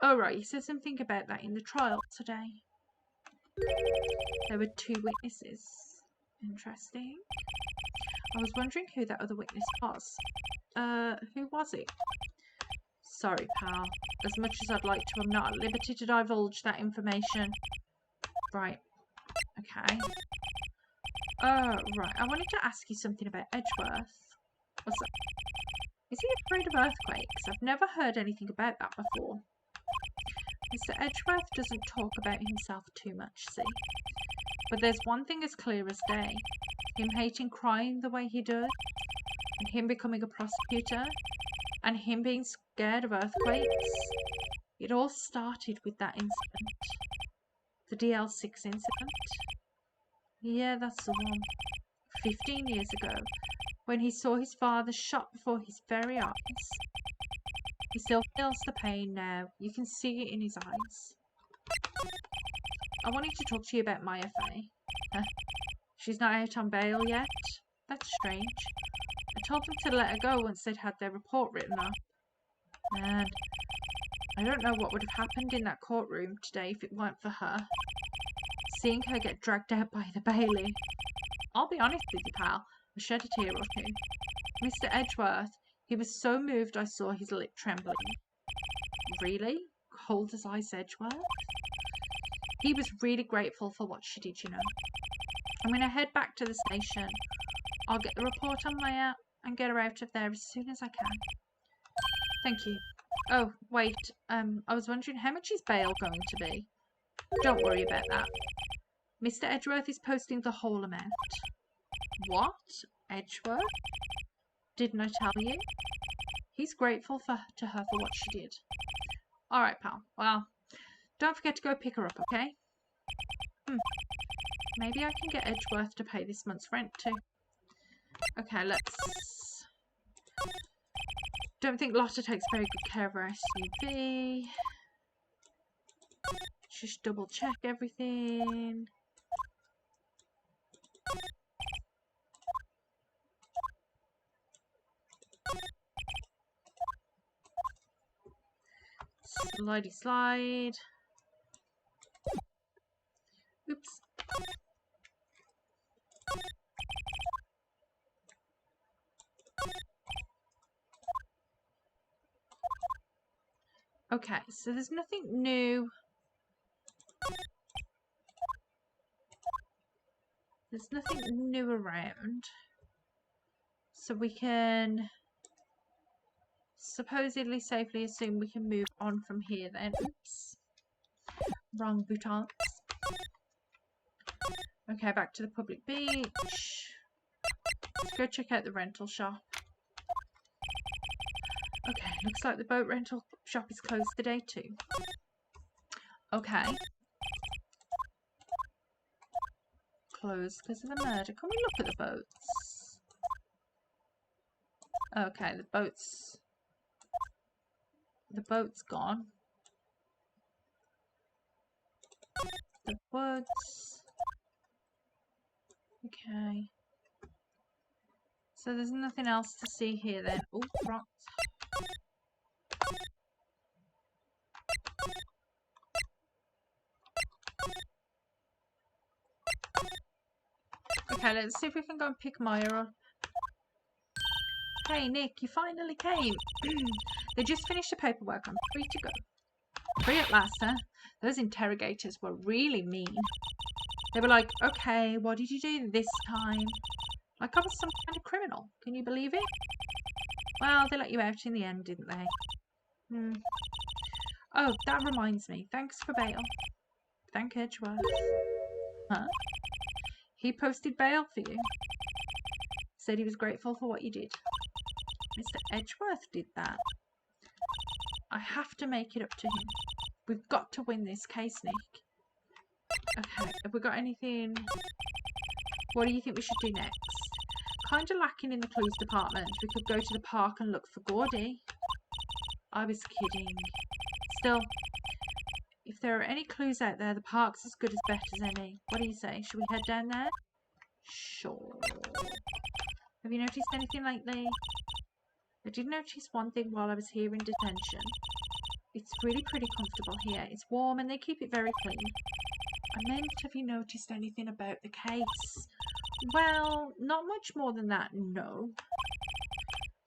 Oh, right, you said something about that in the trial today. There were 2 witnesses. Interesting. I was wondering who that other witness was. Who was it? Sorry, pal. As much as I'd like to, I'm not at liberty to divulge that information. Right. Okay. Oh, right. I wanted to ask you something about Edgeworth. What's that? Is he afraid of earthquakes? I've never heard anything about that before. Mr. Edgeworth doesn't talk about himself too much, see? But there's one thing as clear as day. Him hating crime the way he does, and him becoming a prosecutor, and him being scared of earthquakes. It all started with that incident. The DL6 incident. Yeah, that's the one. 15 years ago, when he saw his father shot before his very eyes. He still feels the pain now. You can see it in his eyes. I wanted to talk to you about Maya Faye. She's not out on bail yet. That's strange. I told them to let her go once they'd had their report written up. Man, I don't know what would have happened in that courtroom today if it weren't for her. Seeing her get dragged out by the bailey. I'll be honest with you, pal. I shed a tear or two. Mr. Edgeworth, he was so moved I saw his lip trembling. Really? Cold as ice, Edgeworth? He was really grateful for what she did, you know. I'm going to head back to the station. I'll get the report on Maya and get her out of there as soon as I can. Thank you. Oh, wait. I was wondering, how much is bail going to be? Don't worry about that. Mr. Edgeworth is posting the whole amount. What? Edgeworth? Didn't I tell you? He's grateful to her for what she did. Alright, pal. Well, don't forget to go pick her up, okay? Maybe I can get Edgeworth to pay this month's rent too. Okay, let's... Don't think Lotta takes very good care of her SUV. Just double check everything. Slidey slide. Oops. Okay, so there's nothing new. There's nothing new around. So we can supposedly safely assume we can move on from here then. Oops. Wrong boutons. Okay, back to the public beach. Let's go check out the rental shop. Okay, looks like the boat rental shop is closed today too. Okay. Closed because of the murder. Can we look at the boats? Okay, the boat's gone. The woods. Okay. So there's nothing else to see here then. Oh, right. Okay, let's see if we can go and pick Maya up. Hey, Nick, you finally came. They just finished the paperwork. I'm free to go. Free at last, huh? Those interrogators were really mean. They were like, okay, what did you do this time? Like I was some kind of criminal. Can you believe it? Well, they let you out in the end, didn't they? Oh, that reminds me. Thanks for bail. Thank Edgeworth. Huh? He posted bail for you. Said he was grateful for what you did. Mr. Edgeworth did that. I have to make it up to him. We've got to win this case, Nick. Okay, have we got anything? What do you think we should do next? Kind of lacking in the clues department. We could go to the park and look for Gordy. I was kidding. Still, if there are any clues out there, the park's as good as bet as any. What do you say? Should we head down there? Sure. Have you noticed anything lately? I did notice one thing while I was here in detention. It's really pretty comfortable here. It's warm and they keep it very clean. I meant, have you noticed anything about the case? Well, not much more than that, no.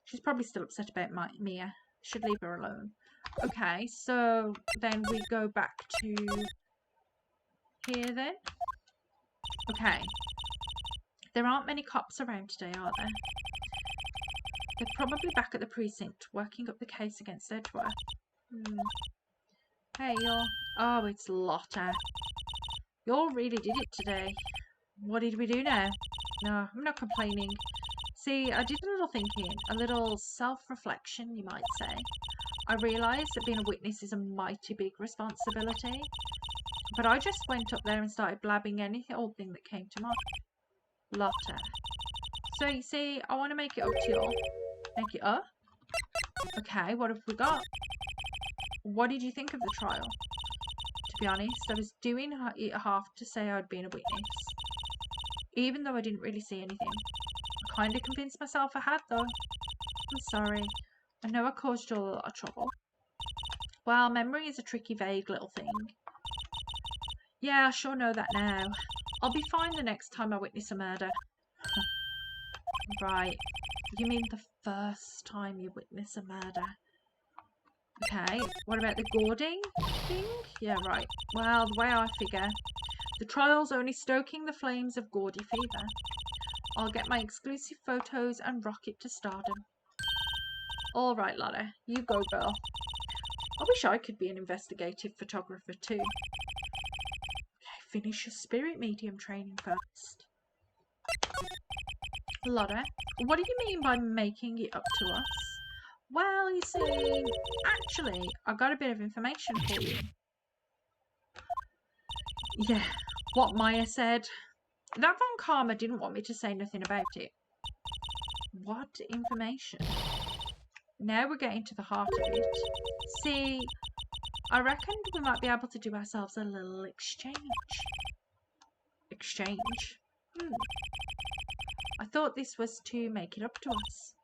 She's probably still upset about Mia. Should leave her alone. Okay, so then we go back to here then. Okay. There aren't many cops around today, are there? They're probably back at the precinct, working up the case against Edgeworth. Hey, y'all. Oh, it's Lotta. Y'all really did it today. What did we do now? No, I'm not complaining. See, I did a little thinking, a little self-reflection, you might say. I realised that being a witness is a mighty big responsibility. But I just went up there and started blabbing any old thing that came to mind. Lotta. So, you see, I want to make it up to y'all. Make it up? Okay, what have we got? What did you think of the trial? To be honest, I was doing it half to say I'd been a witness. Even though I didn't really see anything. I kind of convinced myself I had, though. I'm sorry. I know I caused you a lot of trouble. Well, memory is a tricky, vague little thing. Yeah, I sure know that now. I'll be fine the next time I witness a murder. Right. You mean the first time you witness a murder? Okay, what about the Gordy thing? Yeah, right. Well, the way I figure, the trial's only stoking the flames of Gordy fever. I'll get my exclusive photos and rocket to stardom. All right, Lotta, you go, girl. I wish I could be an investigative photographer too. Okay, finish your spirit medium training first. Lotta, what do you mean by making it up to us? Well, you see, actually, I got a bit of information for you. Yeah, what Maya said. That Von Karma didn't want me to say nothing about it. What information? Now we're getting to the heart of it. See, I reckoned we might be able to do ourselves a little exchange. Exchange? I thought this was to make it up to us.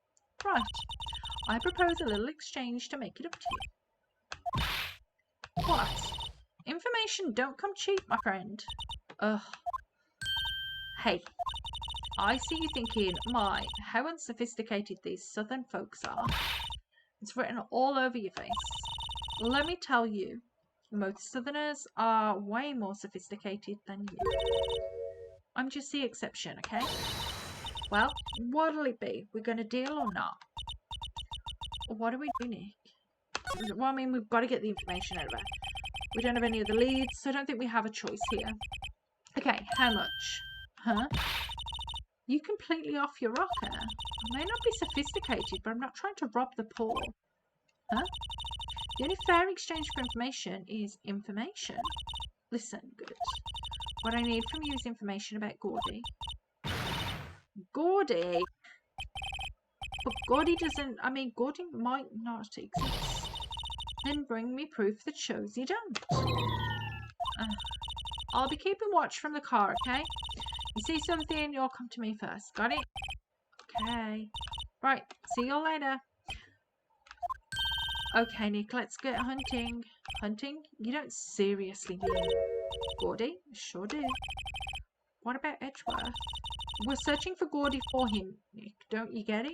Right. I propose a little exchange to make it up to you. What? Information don't come cheap, my friend. Ugh. Hey. I see you thinking, my, how unsophisticated these southern folks are. It's written all over your face. Let me tell you, most southerners are way more sophisticated than you. I'm just the exception, okay? Well, what'll it be? We're going to deal or not? What do we do, Nick? Well, I mean, we've got to get the information out of her. We don't have any other leads, so I don't think we have a choice here. Okay, how much? Huh? You completely off your rocker. I may not be sophisticated, but I'm not trying to rob the poor. Huh? The only fair exchange for information is information. Listen, good. What I need from you is information about Gordy. Gordy? But Gordy doesn't... I mean, Gordy might not exist. Then bring me proof that shows you don't. I'll be keeping watch from the car, okay? You see something, you'll come to me first. Got it? Okay. Right, see you later. Okay, Nick, let's get hunting. Hunting? You don't seriously mean Gordy? Sure do. What about Edgeworth? We're searching for Gordy for him, Nick. Don't you get it?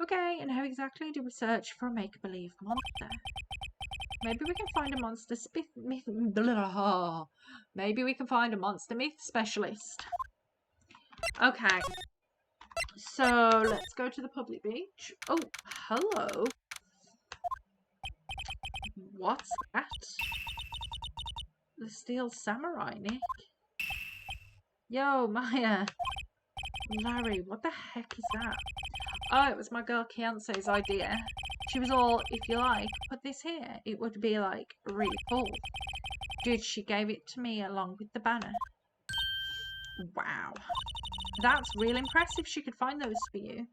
Okay, and how exactly do we search for a make-believe monster? Maybe we can find a monster Maybe we can find a monster myth specialist. Okay. So let's go to the public beach. Oh, hello. What's that? The Steel Samurai, Nick. Yo, Maya. Larry, what the heck is that? Oh, it was my girl Kiance's idea. She was all, if you like, put this here. It would be like really cool. Dude, she gave it to me along with the banner. Wow. That's real impressive she could find those for you.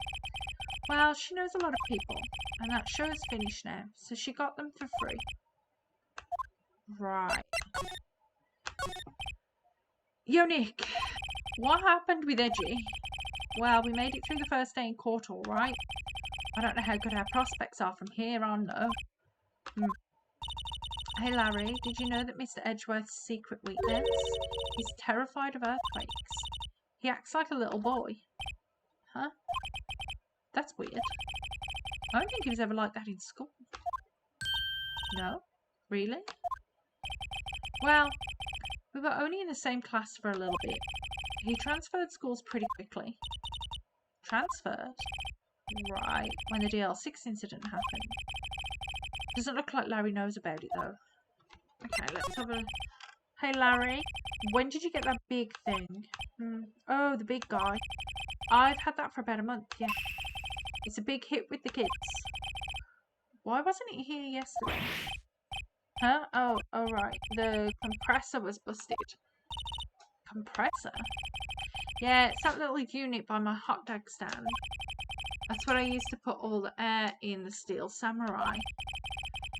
Well, she knows a lot of people, and that show's finished now, so she got them for free. Right. Yo, Nick, what happened with Edgy? Well, we made it through the first day in court, all right. I don't know how good our prospects are from here on, though. Hey, Larry, did you know that Mr. Edgeworth's secret weakness? He's terrified of earthquakes. He acts like a little boy. Huh? That's weird. I don't think he was ever like that in school. No? Really? Well, we were only in the same class for a little bit. He transferred schools pretty quickly. Transferred? Right, when the DL6 incident happened. Doesn't look like Larry knows about it, though. Okay, let's have a... Hey, Larry, when did you get that big thing? Oh, the big guy. I've had that for about a month, yeah. It's a big hit with the kids. Why wasn't it here yesterday? Huh? Oh, right. The compressor was busted. Compressor? Yeah, it's that little unit by my hot dog stand. That's what I used to put all the air in the Steel Samurai.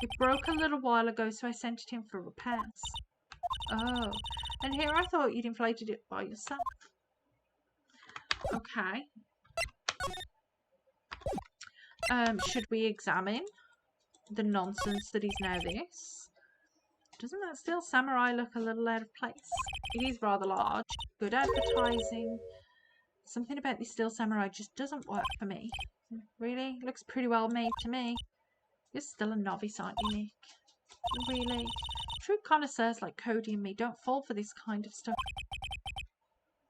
It broke a little while ago, so I sent it in for repairs. Oh, and here I thought you'd inflated it by yourself. Okay. Should we examine the nonsense that is now this? Doesn't that Steel Samurai look a little out of place? It is rather large. Good advertising. Something about the Steel Samurai just doesn't work for me. Really? Looks pretty well made to me. You're still a novice, aren't you, Nick? Really? True connoisseurs like Cody and me don't fall for this kind of stuff.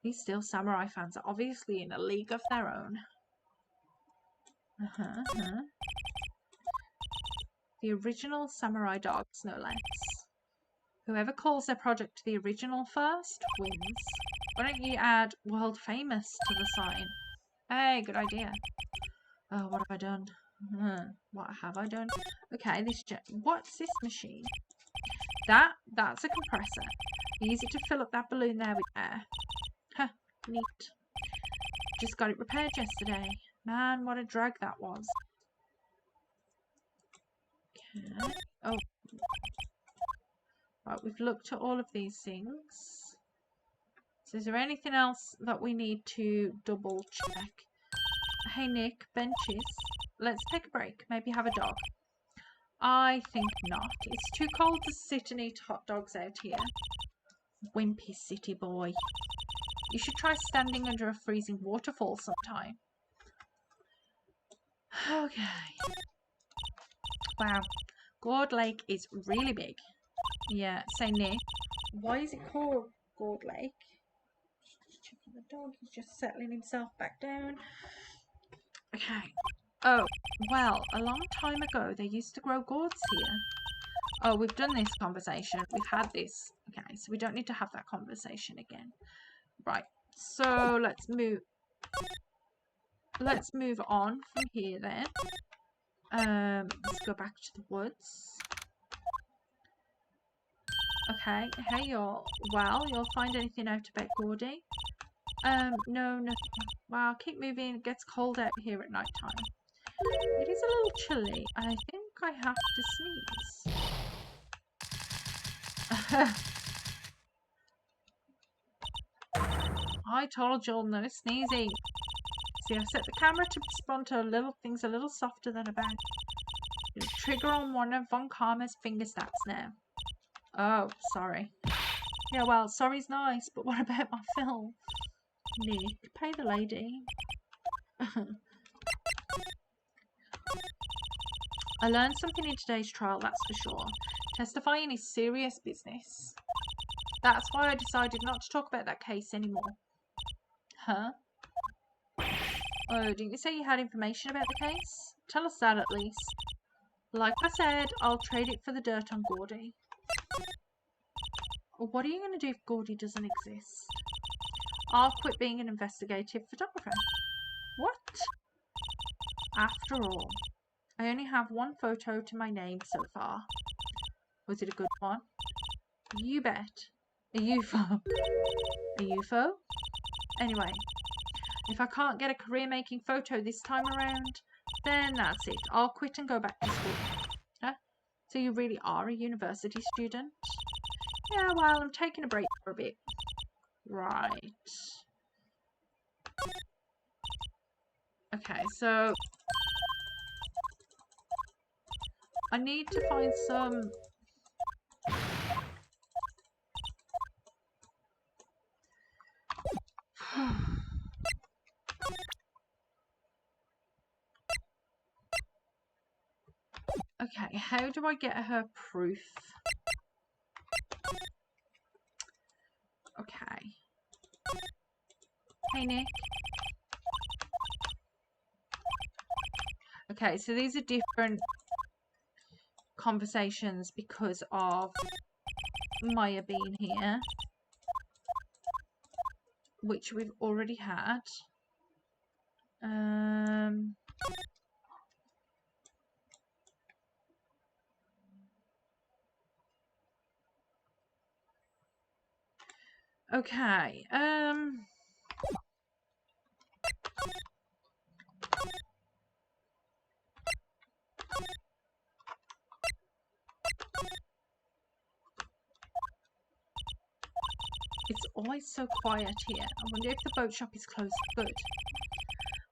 These Steel Samurai fans are obviously in a league of their own. The original samurai dogs, no less. Whoever calls their project the original first wins. Why don't you add world famous to the sign? Hey, good idea. Oh, what have I done? What have I done? Okay, what's this machine? That's a compressor. Use it to fill up that balloon there with air. Huh, neat. Just got it repaired yesterday. Man, what a drag that was. Okay. Oh. Right, we've looked at all of these things. So is there anything else that we need to double check? Hey Nick, benches. Let's take a break. Maybe have a dog. I think not. It's too cold to sit and eat hot dogs out here. Wimpy city boy. You should try standing under a freezing waterfall sometime. Okay. Wow. Gourd Lake is really big. Yeah, say Nick. Why is it called Gourd Lake? Just checking the dog. He's just settling himself back down. Okay. Oh, well, a long time ago they used to grow gourds here. Oh, we've done this conversation. We've had this. Okay, so we don't need to have that conversation again. Right. So let's move on from here then. Let's go back to the woods. Okay, hey y'all. Well, you'll find anything out about Gordy? No, nothing. Wow, keep moving. It gets cold out here at night time. It is a little chilly. I think I have to sneeze. I told y'all no sneezing. See, I set the camera to respond to little things a little softer than a bang. Trigger on one of Von Karma's finger snaps now. Oh, sorry. Yeah, well, sorry's nice, but what about my film? Nick, pay the lady. I learned something in today's trial, that's for sure. Testifying is serious business. That's why I decided not to talk about that case anymore. Huh? Oh, didn't you say you had information about the case? Tell us that at least. Like I said, I'll trade it for the dirt on Gordy. What are you going to do if Gordy doesn't exist? I'll quit being an investigative photographer. What? After all, I only have one photo to my name so far. Was it a good one? You bet. A UFO. A UFO? Anyway, if I can't get a career-making photo this time around, then that's it. I'll quit and go back to school. Huh? So you really are a university student? Yeah, well, I'm taking a break for a bit. Right. Okay, so I need to find some... Okay, how do I get her proof? Okay. Hey, Nick. Okay, so these are different conversations because of Maya being here, which we've already had. Okay, it's always so quiet here. I wonder if the boat shop is closed for good.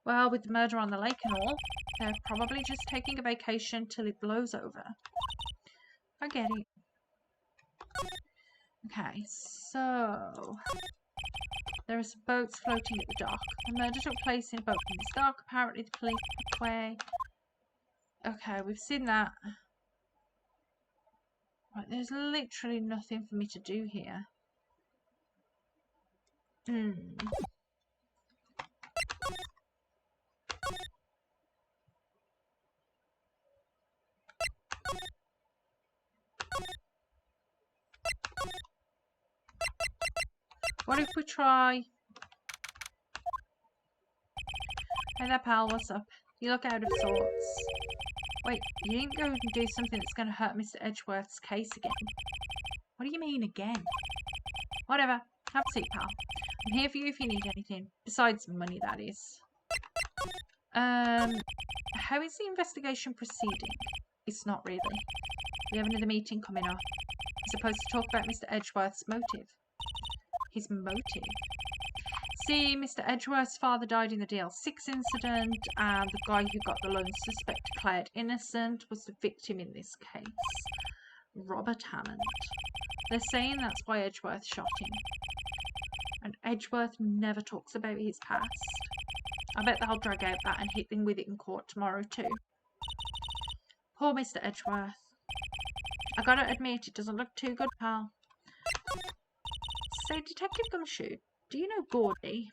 Well, with the murder on the lake and all, they're probably just taking a vacation till it blows over. I get it. Okay, so there are some boats floating at the dock. The murder took place in a boat in this dock. Apparently the police took away. Okay, we've seen that. Right, there's literally nothing for me to do here. What if we try... Hey there, pal, what's up? You look out of sorts. Wait, you didn't go and do something that's going to hurt Mr. Edgeworth's case again? What do you mean, again? Whatever. Have a seat, pal. I'm here for you if you need anything. Besides money, that is. How is the investigation proceeding? It's not really. We have another meeting coming up. We're supposed to talk about Mr. Edgeworth's motive. His motive? See, Mr. Edgeworth's father died in the DL6 incident, and the guy who got the lone suspect declared innocent was the victim in this case. Robert Hammond. They're saying that's why Edgeworth shot him. And Edgeworth never talks about his past. I bet they'll drag out that and hit him with it in court tomorrow too. Poor Mr. Edgeworth. I gotta admit, it doesn't look too good, pal. Say, Detective Gumshoe, do you know Gordy?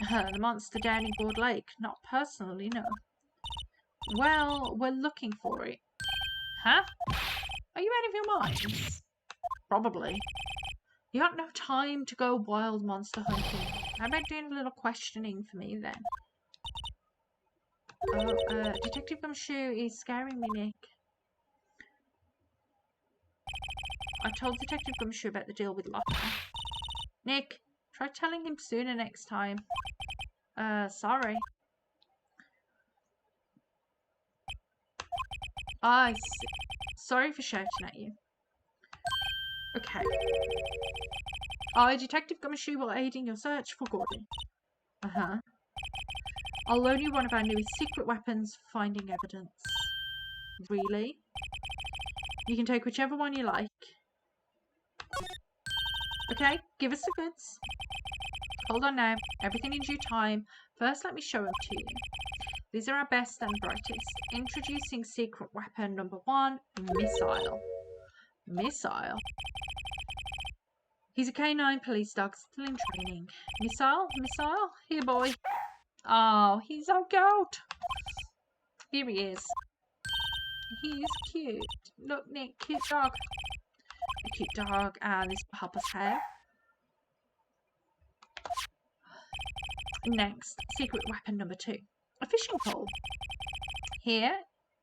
The monster down in Gord Lake? Not personally, no. Well, we're looking for it. Huh? Are you out of your minds? Probably. You got no time to go wild monster hunting. How about doing a little questioning for me then? Oh, Detective Gumshoe is scaring me, Nick. I told Detective Gumshoe about the deal with Locker. Nick, try telling him sooner next time. Sorry. I see. Sorry for shouting at you. Okay. Detective Gumshoe will aid in your search for Gordon. Uh-huh. I'll loan you one of our newest secret weapons, finding evidence. Really? You can take whichever one you like. Okay, give us the goods. Hold on now. Everything in due time. First, let me show them to you. These are our best and brightest. Introducing secret weapon number 1, missile. Missile? He's a K9 police dog, still in training. Missile? Missile? Here, boy. Oh, he's so cute. Here he is. He's cute. Look, Nick, cute dog. A cute dog, and this will help us out. Next, secret weapon number 2. A fishing pole. Here,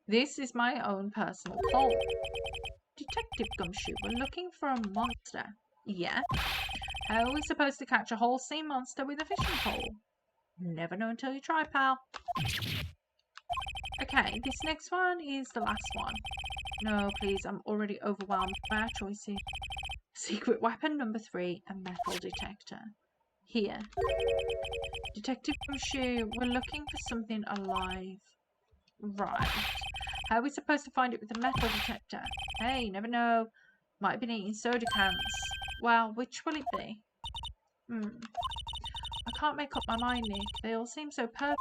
this is my own personal pole. Detective Gumshoe, we're looking for a monster. Yeah? How are we supposed to catch a whole sea monster with a fishing pole? Never know until you try, pal. Okay, this next one is the last one. No, please, I'm already overwhelmed by our choices. Secret weapon number 3, a metal detector. Here. Detective Gumshoe, we're looking for something alive. Right. How are we supposed to find it with a metal detector? Hey, you never know. Might have been eating soda cans. Well, which will it be? I can't make up my mind, Nick. They all seem so perfect.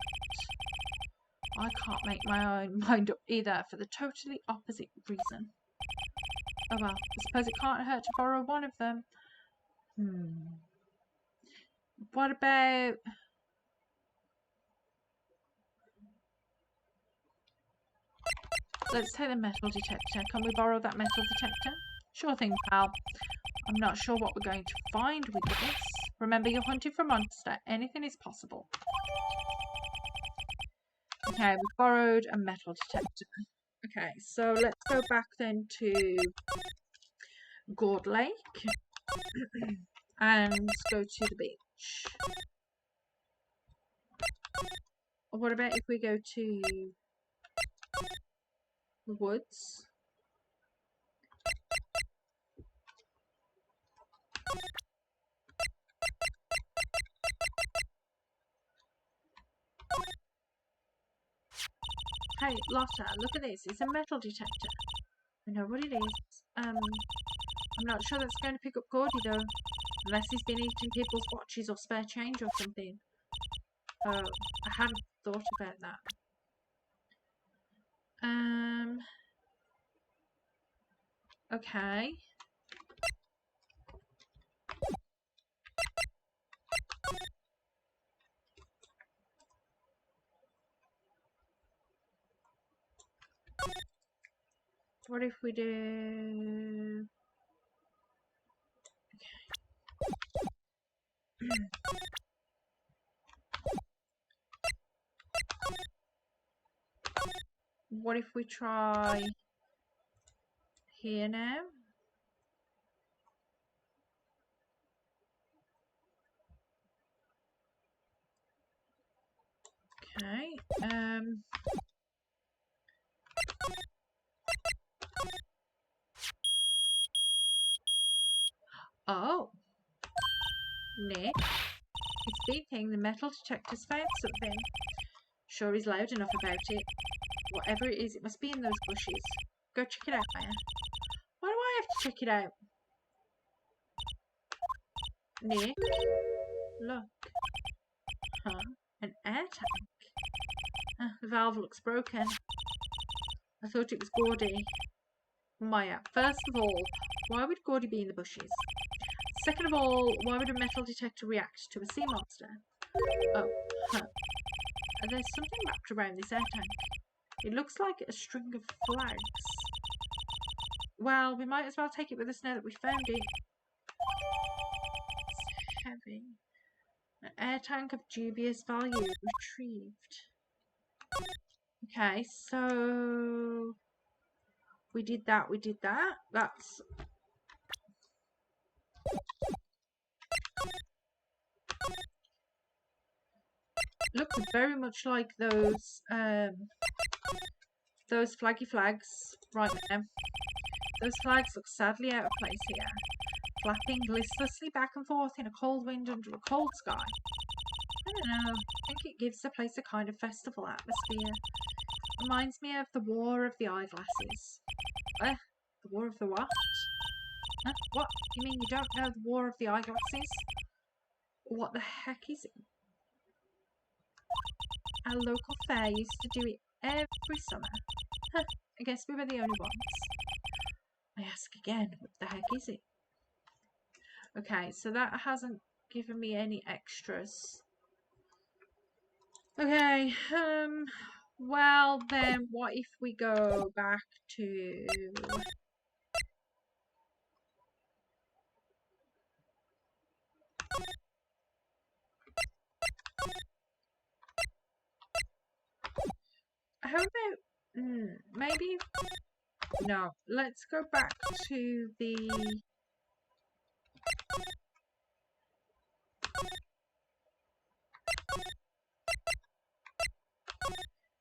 I can't make my own mind up either for the totally opposite reason. Oh well, I suppose it can't hurt to borrow one of them. What about... Let's take the metal detector. Can we borrow that metal detector? Sure thing, pal. I'm not sure what we're going to find with this. Remember, you're hunting for a monster. Anything is possible. Okay, we've borrowed a metal detector. Okay, so let's go back then to Gourd Lake and go to the beach. Or what about if we go to the woods? Hey, Lotta, look at this. It's a metal detector. I know what it is. I'm not sure that's going to pick up Gordy though. Unless he's been eating people's watches or spare change or something. Oh, I hadn't thought about that. Okay. What if we do... Okay. What if we try here now? Okay. Oh. Nick. It's beeping. The metal detector's found something. Sure he's loud enough about it. Whatever it is, it must be in those bushes. Go check it out, Maya. Why do I have to check it out? Nick? Look. Huh? An air tank? The valve looks broken. I thought it was Gordy. Maya, first of all, why would Gordy be in the bushes? Second of all, why would a metal detector react to a sea monster? Oh, huh. There's something wrapped around this air tank. It looks like a string of flags. Well, we might as well take it with us now that we found it. It's heavy. An air tank of dubious value retrieved. Okay, so we did that, That's... Looks very much like those flaggy flags right there. Those flags look sadly out of place here, flapping listlessly back and forth in a cold wind under a cold sky. I don't know. I think it gives the place a kind of festival atmosphere. Reminds me of the War of the Eyeglasses. The War of the what? Huh? What? You mean you don't know the War of the Eyeglasses? What the heck is it? Our local fair used to do it every summer. Huh, I guess we were the only ones. I ask again, what the heck is it? Okay, so that hasn't given me any extras. Okay, well then, what if we go back to... How about... maybe... No, let's go back to the...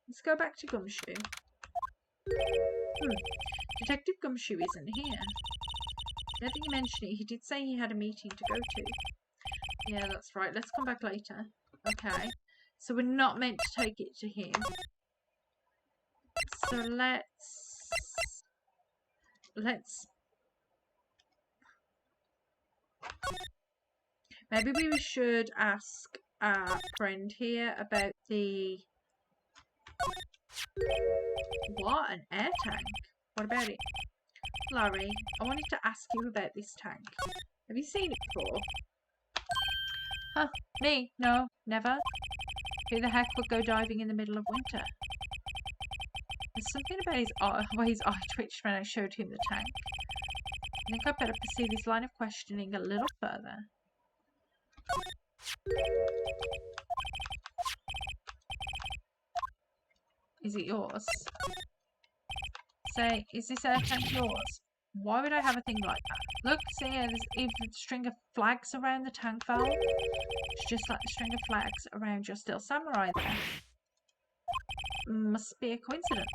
Let's go back to Gumshoe. Detective Gumshoe isn't here. Now that you mention it, he did say he had a meeting to go to. Yeah, that's right. Let's come back later. Okay. So we're not meant to take it to him. So let's maybe we should ask our friend here about the... What? An air tank? What about it? Larry, I wanted to ask you about this tank. Have you seen it before? Huh? Me? No, never. Who the heck would go diving in the middle of winter? There's something about his way his eye twitched when I showed him the tank. I think I'd better pursue this line of questioning a little further. Is it yours? Say, is this air tank yours? Why would I have a thing like that? Look, see, there's even a string of flags around the tank valve. It's just like the string of flags around your Steel Samurai there. Must be a coincidence.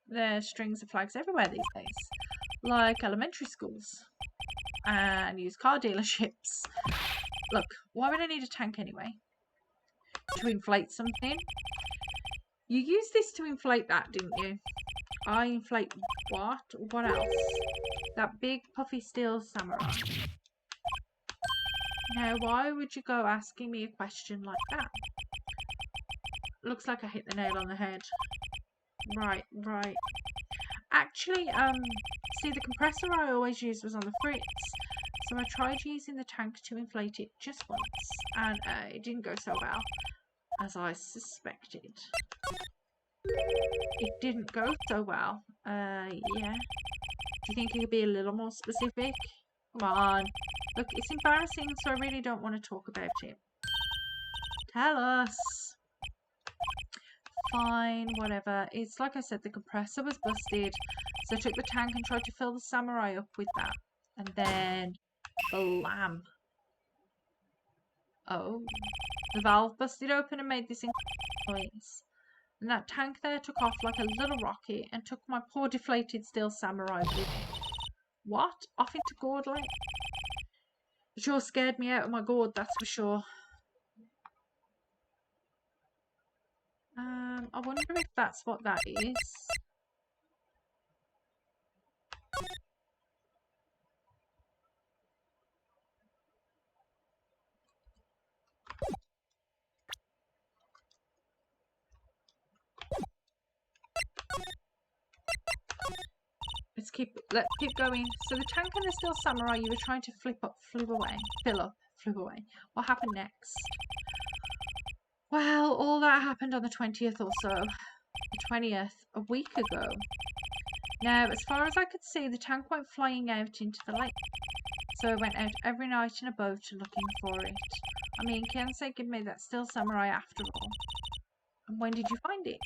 There's strings of flags everywhere these days. Like elementary schools. And used car dealerships. Look, why would I need a tank anyway? To inflate something? You used this to inflate that, didn't you? I inflate what? What else? That big puffy Steel Samurai. Now, why would you go asking me a question like that? Looks like I hit the nail on the head. Right. Actually, see, the compressor I always used was on the fritz. So I tried using the tank to inflate it just once. And it didn't go so well, as I suspected. It didn't go so well. Yeah. Do you think you could be a little more specific? Come on. Look, it's embarrassing, so I really don't want to talk about it. Tell us. Fine, whatever. It's like I said, the compressor was busted. So I took the tank and tried to fill the Samurai up with that. And then, blam. Oh. The valve busted open and made this noise. And that tank there took off like a little rocket and took my poor deflated Steel Samurai with it. What? Off into Gourd Lake? It sure scared me out of my gourd, that's for sure. I wonder if that's what that is. Let's keep going. So the tank and the Steel Samurai you were trying to fill away. What happened next? Well, all that happened on the 20th or so. The 20th, a week ago. Now, as far as I could see, the tank went flying out into the lake. So I went out every night in a boat looking for it. I mean, Kensei gave me that Steel Samurai after all. And when did you find it?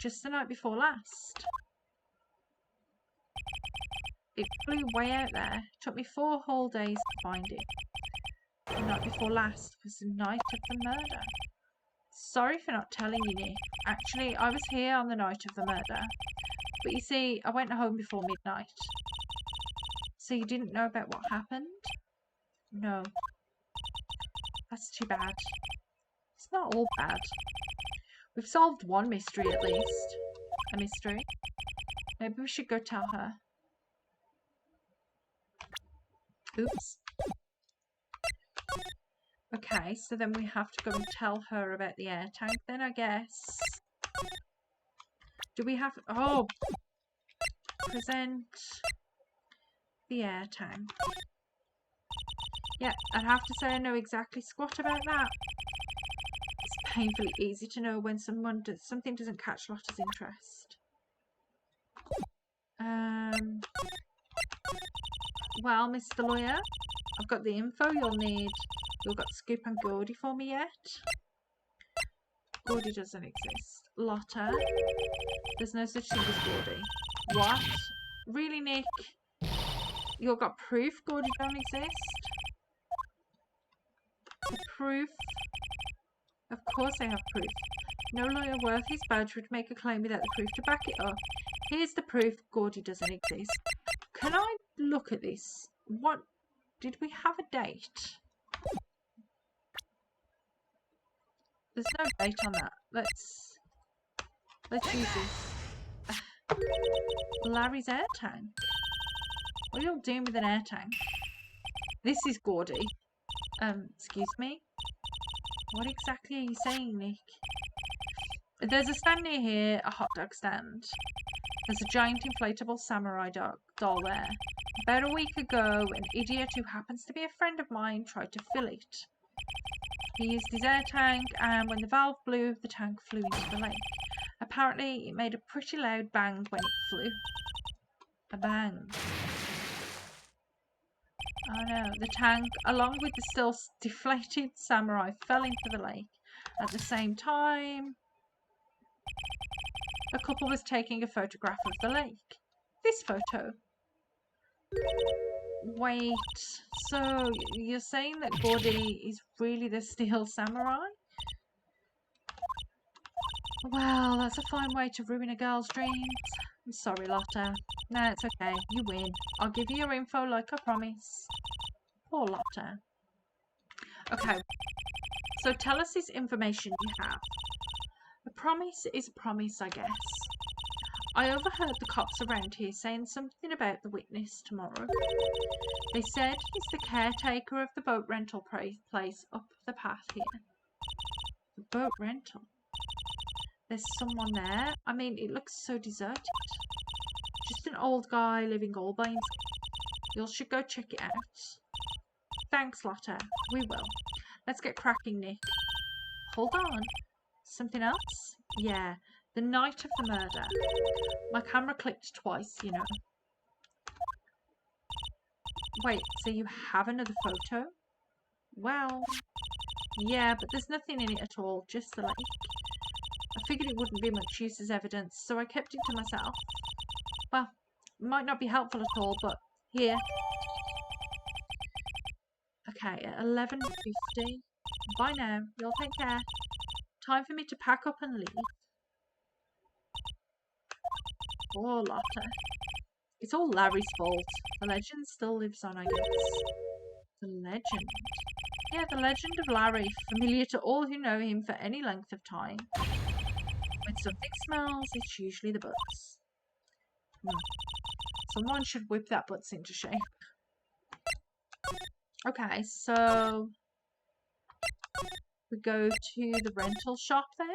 Just the night before last. It flew way out there. It took me 4 whole days to find it. The night before last was the night of the murder. Sorry for not telling you, Nick. Actually, I was here on the night of the murder. But you see, I went home before midnight. So you didn't know about what happened? No. That's too bad. It's not all bad. We've solved one mystery at least. A mystery. Maybe we should go tell her. Oops. Okay, so then we have to go and tell her about the air tank then, I guess. Do we have... Oh! Present the air tank. Yeah, I'd have to say I know exactly squat about that. It's painfully easy to know when something doesn't catch Lotta's interest. Well, Mr. Lawyer, I've got the info you'll need. You've got Scoop and Gordy for me yet? Gordy doesn't exist. Lotta, there's no such thing as Gordy. What? Really, Nick? You've got proof Gordy don't exist? The proof? Of course I have proof. No lawyer worth his badge would make a claim without the proof to back it up. Here's the proof Gordy doesn't exist. Can I look at this? What? Did we have a date? There's no date on that. Let's use this. Larry's air tank. What are you all doing with an air tank? This is Gordy. Excuse me? What exactly are you saying, Nick? There's a stand near here, a hot dog stand. There's a giant inflatable samurai doll there. About a week ago, an idiot who happens to be a friend of mine tried to fill it. He used his air tank, and when the valve blew, the tank flew into the lake. Apparently, it made a pretty loud bang when it flew. A bang. Oh no, the tank, along with the still deflated samurai, fell into the lake. At the same time, a couple was taking a photograph of the lake. This photo. Wait, so you're saying that Gordy is really the steel samurai? Well, that's a fine way to ruin a girl's dreams. I'm sorry, Lotta. No, it's okay. You win. I'll give you your info like I promised. Poor Lotta. Okay, so tell us this information you have. A promise is a promise, I guess. I overheard the cops around here saying something about the witness tomorrow. They said he's the caretaker of the boat rental place up the path here. The boat rental? There's someone there? I mean, it looks so deserted. Just an old guy living all by himself. You should go check it out. Thanks, Lotta. We will. Let's get cracking, Nick. Hold on. Something else? Yeah, the night of the murder. My camera clicked twice, you know. Wait, so you have another photo? Well, yeah, but there's nothing in it at all, just the lake. I figured it wouldn't be much use as evidence, so I kept it to myself. Well, it might not be helpful at all, but here. Okay, at 11:50. Bye now. You'll take care. Time for me to pack up and leave. Poor Lotta. It's all Larry's fault. The legend still lives on, I guess. The legend? Yeah, the legend of Larry, familiar to all who know him for any length of time. When something smells, it's usually the butts. Someone should whip that butts into shape. Okay, so we go to the rental shop then.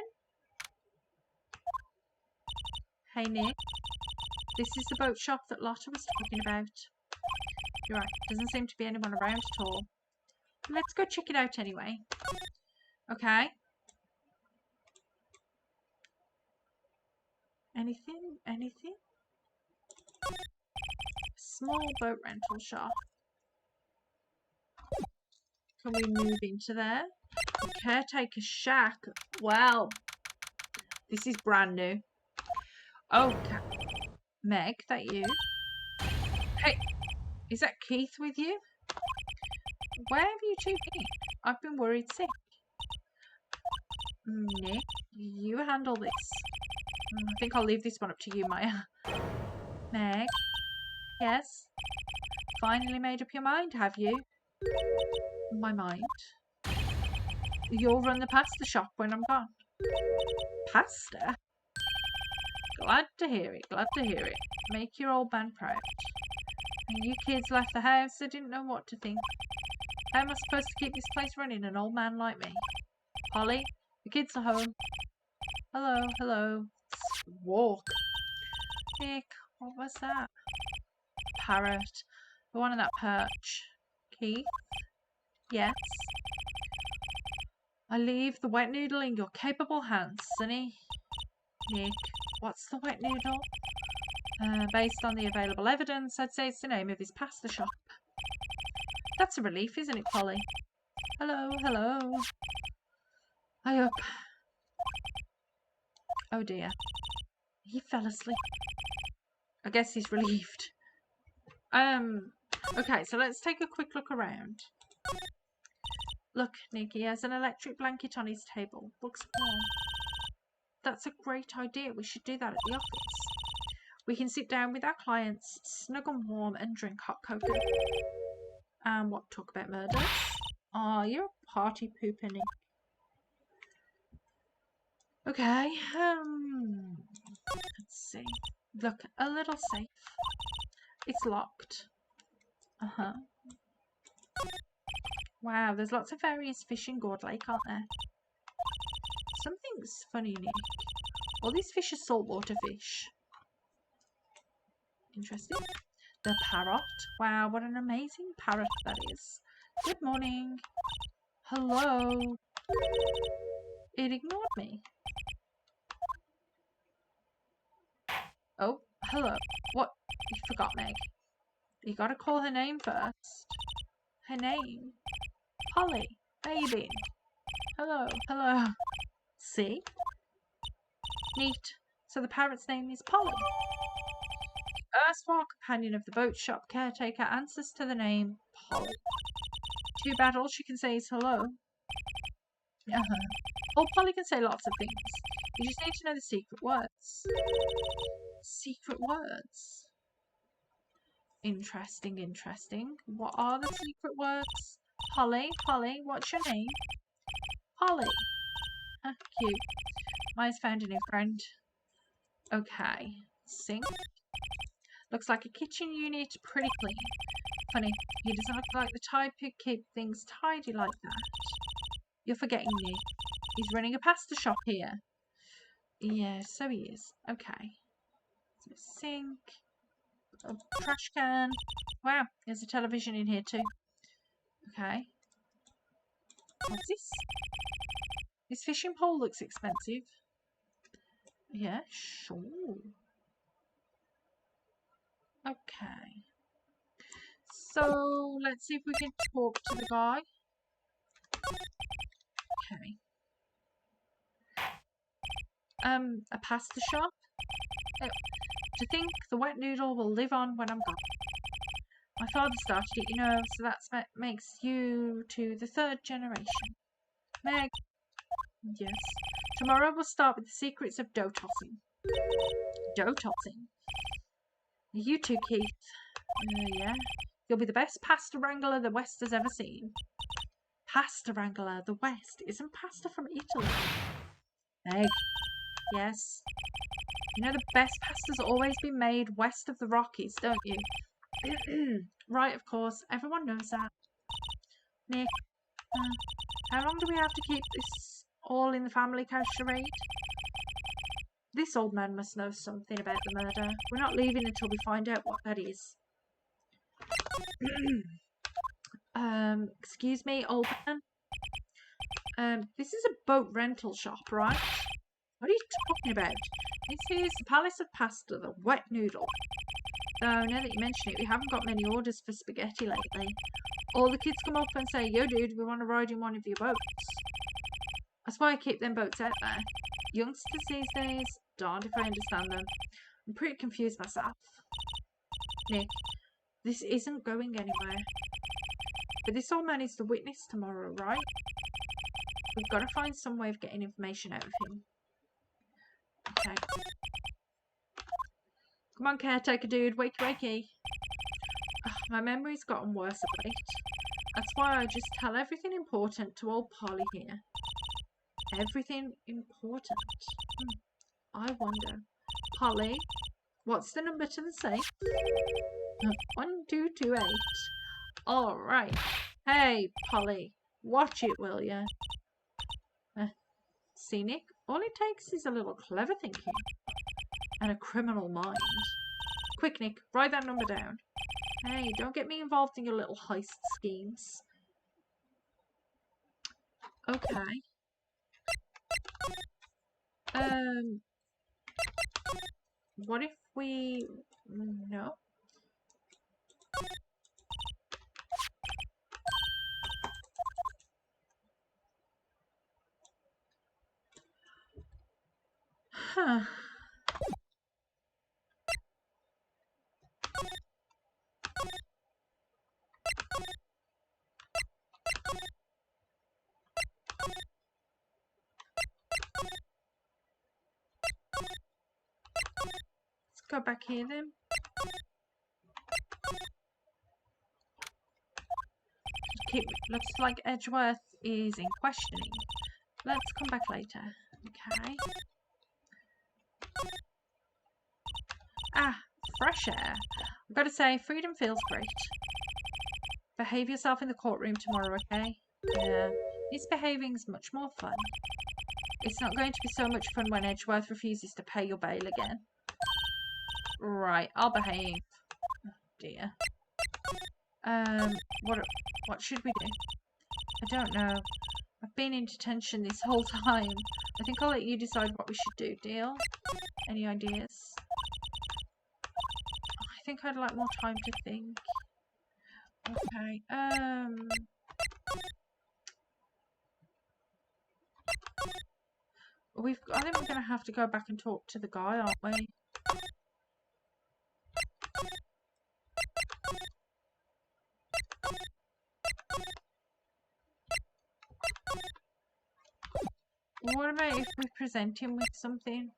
Hey Nick, this is the boat shop that Lotta was talking about. You're right, doesn't seem to be anyone around at all. Let's go check it out anyway. Okay. Anything? Anything? Small boat rental shop. Can we move into there? The caretaker shack. Wow. This is brand new. Oh, Meg, that you? Hey, is that Keith with you? Where have you two been? I've been worried sick. Nick, you handle this. I think I'll leave this one up to you, Maya. Meg? Yes? Finally made up your mind, have you? My mind? You'll run the pasta shop when I'm gone. Pasta? Glad to hear it, glad to hear it. Make your old man proud. And you kids left the house, I didn't know what to think. How am I supposed to keep this place running, an old man like me? Polly, the kids are home. Hello, hello. Walk. Nick, what was that? Parrot. The one on that perch. Keith? Yes? I leave the wet noodle in your capable hands, Sonny. Nick, what's the wet noodle? Based on the available evidence, I'd say it's the name of his pasta shop. That's a relief, isn't it, Polly? Hello, hello. I up. Oh dear. He fell asleep. I guess he's relieved. Okay, so let's take a quick look around. Look, Nick, he has an electric blanket on his table. Looks warm. That's a great idea. We should do that at the office. We can sit down with our clients, snug and warm, and drink hot cocoa. And what, talk about murders? Oh, you're a party pooper, Nick. Okay, let's see. Look, a little safe. It's locked. Uh-huh. Wow, there's lots of various fish in Gourd Lake, aren't there? Something's funny, Nick. All these fish are saltwater fish. Interesting. The parrot. Wow, what an amazing parrot that is. Good morning. Hello. It ignored me. Oh, hello. What? You forgot, Meg. You gotta call her name first. Her name? Polly. How you been? Hello, hello. See? Neat. So the parrot's name is Polly. Erstwhile companion of the boat shop caretaker answers to the name Polly. Too bad all she can say is hello. Oh, Polly can say lots of things. You just need to know the secret words. Secret words? Interesting, interesting. What are the secret words? Polly, Polly, what's your name? Polly. Ah, cute. Maya's found a new friend. Okay. Sink. Looks like a kitchen unit, pretty clean. Funny, he doesn't look like the type who'd keep things tidy like that. You're forgetting Nick. He's running a pasta shop here. Yeah, so he is. Okay. So sink. A trash can. Wow, there's a television in here too. Okay. What's this? This fishing pole looks expensive. Yeah, sure. Okay. So, let's see if we can talk to the guy. Okay. A pasta shop? To think the wet noodle will live on when I'm gone. My father started it, you know, so that makes you to the third generation. Meg. Yes. Tomorrow we'll start with the secrets of dough tossing. Dough tossing? You too, Keith. Yeah. You'll be the best pasta wrangler the West has ever seen. Pasta wrangler, the West. Isn't pasta from Italy? Meg. Yes. You know the best pasta's always been made west of the Rockies, don't you? Right, of course. Everyone knows that. Nick, how long do we have to keep this all in the family charade? This old man must know something about the murder. We're not leaving until we find out what that is. Excuse me, old man. This is a boat rental shop, right? What are you talking about? This is the Palace of Pasta, the wet noodle. Though, now that you mention it, we haven't got many orders for spaghetti lately. All the kids come up and say, yo dude, we want to ride in one of your boats. That's why I keep them boats out there. Youngsters these days, darned if I understand them. I'm pretty confused myself. Nick, this isn't going anywhere. But this old man is the witness tomorrow, right? We've got to find some way of getting information out of him. Okay. Come on, caretaker dude, wakey wakey. Ugh, my memory's gotten worse of late. That's why I just tell everything important to old Polly here. Everything important. I wonder. Polly, what's the number to the safe? 1228. All right. Hey, Polly, watch it, will ya? See, Nick, all it takes is a little clever thinking and a criminal mind. Quick, Nick, write that number down. Hey, don't get me involved in your little heist schemes. Okay. What if we... No. Huh. Let's go back here then. Looks like Edgeworth is in questioning. Let's come back later. Okay. Ah, fresh air. I've got to say, freedom feels great. Behave yourself in the courtroom tomorrow, okay? Yeah. Misbehaving's much more fun. It's not going to be so much fun when Edgeworth refuses to pay your bail again. Right, I'll behave. Oh dear. What should we do? I don't know. I've been in detention this whole time. I think I'll let you decide what we should do. Deal? Any ideas? I think I'd like more time to think. Okay, I think we're gonna have to go back and talk to the guy, aren't we? What about if we present him with something?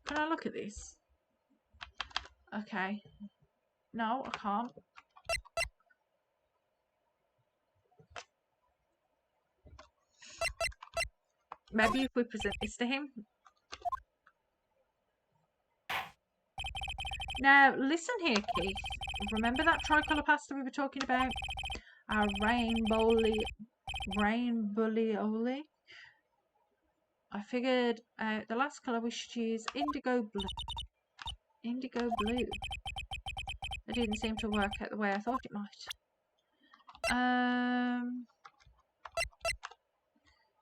Can I look at this? Okay. No, I can't. Maybe if we present this to him. Now, listen here, Keith. Remember that tricolour pasta we were talking about? Our rainbow-lioli? I figured out the last colour we should use indigo blue. Indigo blue. It didn't seem to work out the way I thought it might.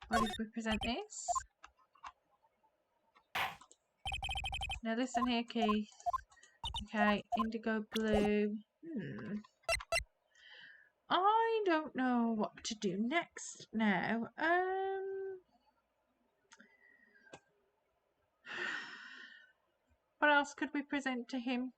What if we present this? Now listen here, Keith. Okay, indigo blue. I don't know what to do next now. What else could we present to him?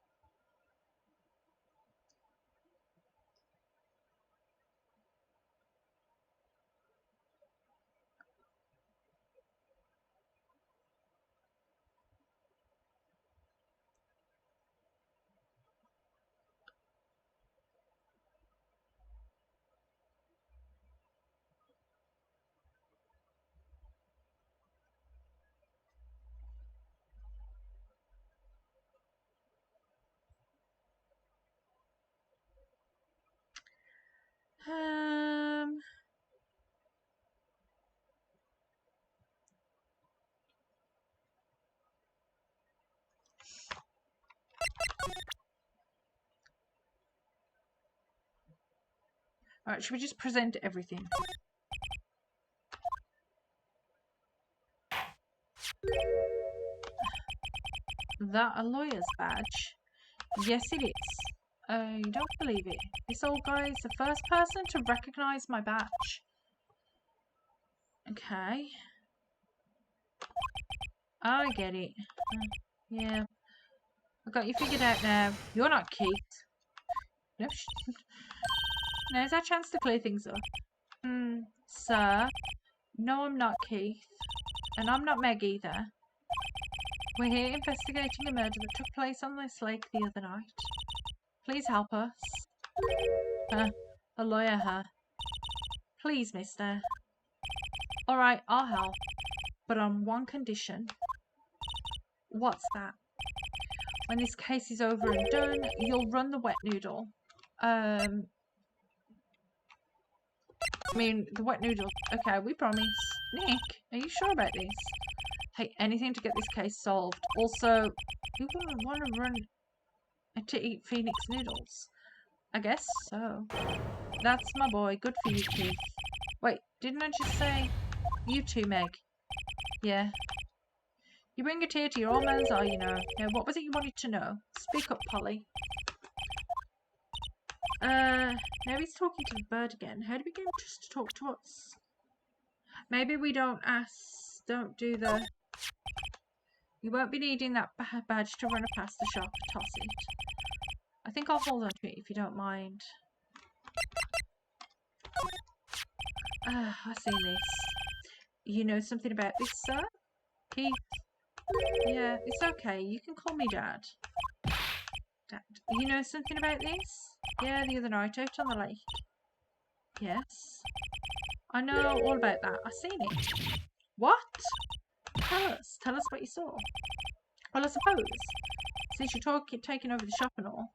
Alright, should we just present everything? That a lawyer's badge? Yes, it is. I don't believe it. This old guy is the first person to recognise my badge. Okay. I get it. Yeah. I've got you figured out now. You're not Keith. No, now's our chance to clear things up. Sir. No, I'm not Keith. And I'm not Meg either. We're here investigating a murder that took place on this lake the other night. Please help us. A lawyer, huh? Please, mister. Alright, I'll help. But on one condition. What's that? When this case is over and done, you'll run the wet noodle. I mean, the wet noodle. Okay, we promise. Nick, are you sure about this? Hey, anything to get this case solved. Also, who wouldn't want to run to eat Phoenix noodles? I guess so. That's my boy. Good for you, Keith. Wait, didn't I just say you two, Meg? Yeah. You bring a tear to your old man's eye, you know. Now, what was it you wanted to know? Speak up, Polly. Now he's talking to the bird again. How do we get him just to talk to us? Maybe we don't do the... You won't be needing that badge to run past the shop. Toss it. I think I'll hold on to it if you don't mind. I've seen this. You know something about this, sir? Keith? Yeah, it's okay. You can call me Dad. Dad. You know something about this? Yeah, the other night out on the lake. Yes. I know all about that. I've seen it. What? Tell us. Tell us what you saw. Well, I suppose, since you're taking over the shop and all,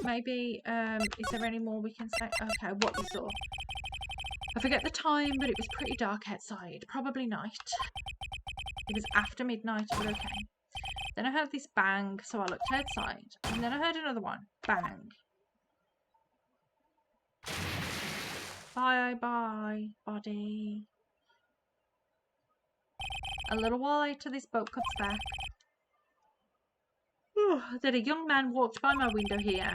maybe, is there any more we can say? Okay, what you saw. I forget the time, but it was pretty dark outside. Probably night. It was after midnight, but okay. Then I heard this bang, so I looked outside. And then I heard another one. Bang. Bye-bye, body. A little while later, this boat comes back. Then a young man walked by my window here.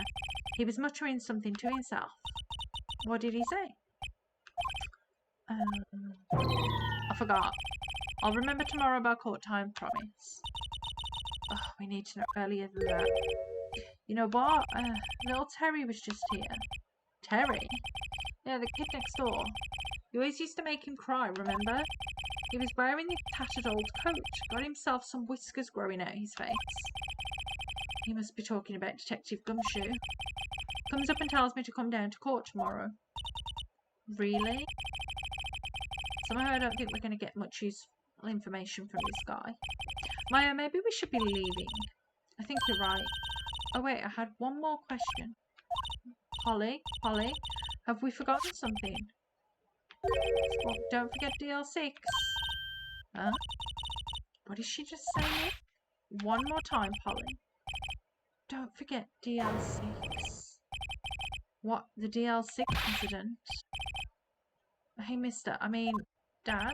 He was muttering something to himself. What did he say? I forgot. I'll remember tomorrow by court time, promise. Oh, we need to know earlier than that. You know what? Little Terry was just here. Terry? Yeah, the kid next door. You always used to make him cry, remember? He was wearing this tattered old coat. Got himself some whiskers growing out his face. He must be talking about Detective Gumshoe. Comes up and tells me to come down to court tomorrow. Really? Somehow I don't think we're going to get much useful information from this guy. Maya, maybe we should be leaving. I think you're right. Oh wait, I had one more question. Polly, have we forgotten something? Well, don't forget DL6. Huh? What did she just say? One more time, Polly. Don't forget DL6. What? The DL6 incident? Hey, mister, Dad?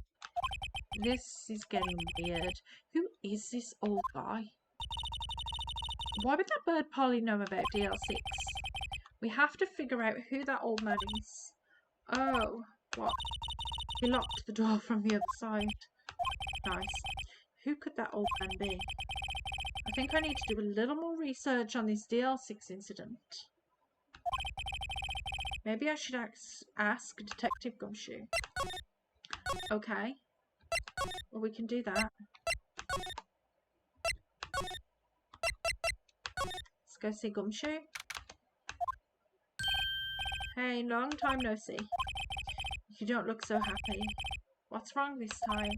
This is getting weird. Who is this old guy? Why would that bird Polly know about DL6? We have to figure out who that old man is. Oh, what? He locked the door from the other side. Nice. Who could that old man be? I think I need to do a little more research on this DL6 incident. Maybe I should ask Detective Gumshoe. Okay. Well, we can do that. Let's go see Gumshoe. Hey, long time no see. You don't look so happy. What's wrong this time?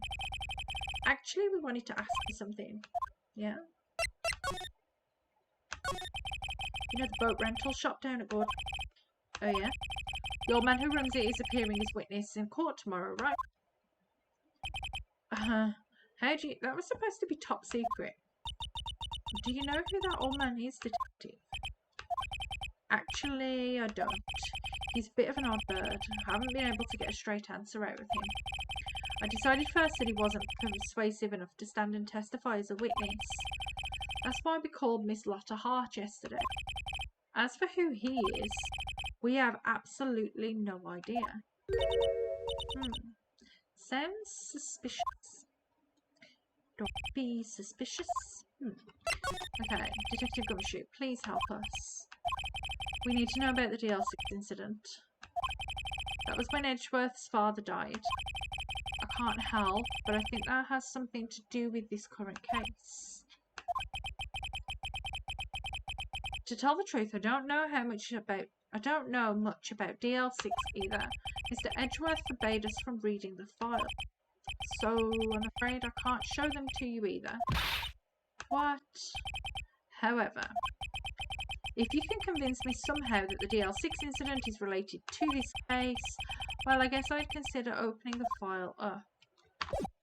Actually, we wanted to ask you something. Yeah? You know the boat rental shop down at Gordon? Oh yeah? The old man who runs it is appearing as witness in court tomorrow, right? How do you... That was supposed to be top secret. Do you know who that old man is, detective? Actually, I don't. He's a bit of an odd bird. I haven't been able to get a straight answer out of him. I decided first that he wasn't persuasive enough to stand and testify as a witness. That's why we called Miss Lotta Hart yesterday. As for who he is, we have absolutely no idea. Sounds suspicious. Don't be suspicious. Okay, Detective Gumshoe, please help us. We need to know about the DL6 incident. That was when Edgeworth's father died. I can't help, but I think that has something to do with this current case. To tell the truth, I don't know much about DL6 either. Mr. Edgeworth forbade us from reading the file, so I'm afraid I can't show them to you either. What? However, if you can convince me somehow that the DL6 incident is related to this case, well, I guess I'd consider opening the file up.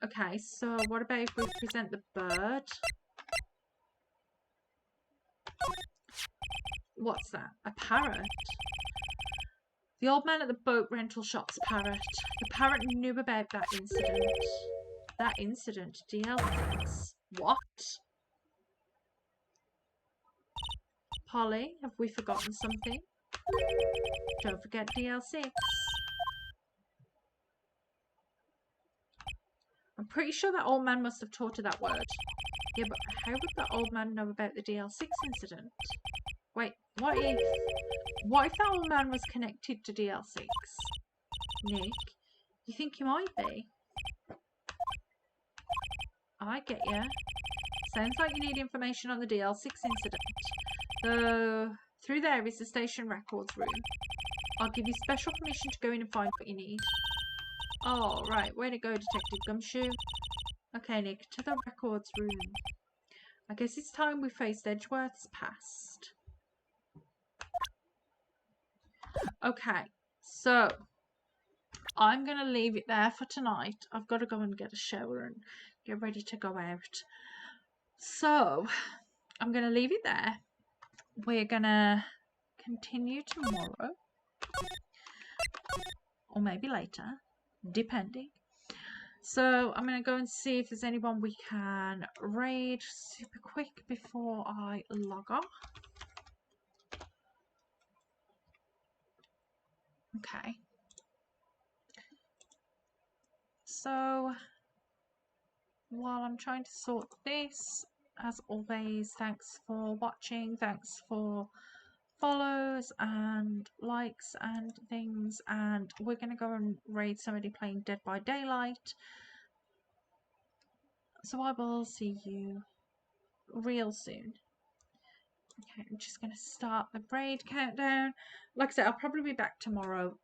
Okay, so what about if we present the bird? What's that? A parrot? The old man at the boat rental shop's parrot. The parrot knew about that incident. That incident? DL6? What? Polly, have we forgotten something? Don't forget DL6. I'm pretty sure that old man must have taught her that word. Yeah, but how would that old man know about the DL6 incident? Wait, what if that old man was connected to DL6? Nick, you think he might be? I get ya. Sounds like you need information on the DL6 incident. Through there is the station records room. I'll give you special permission to go in and find what you need. Oh, right. Way to go, Detective Gumshoe. Okay, Nick, to the records room. I guess it's time we faced Edgeworth's past. Okay, so I'm going to leave it there for tonight. I've got to go and get a shower and get ready to go out. So, I'm going to leave it there. We're going to continue tomorrow. Or maybe later, depending. So, I'm going to go and see if there's anyone we can raid super quick before I log off. Okay. So, while I'm trying to sort this, as always, thanks for watching, thanks for follows and likes and things, and we're going to go and raid somebody playing Dead by Daylight. So I will see you real soon. Okay, I'm just going to start the raid countdown. Like I said, I'll probably be back tomorrow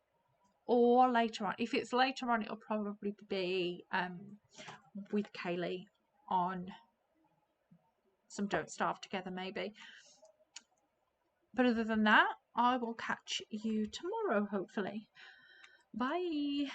or later on. If it's later on, it'll probably be with Kaylee on some Don't Starve Together maybe. But other than that, I will catch you tomorrow, hopefully. Bye.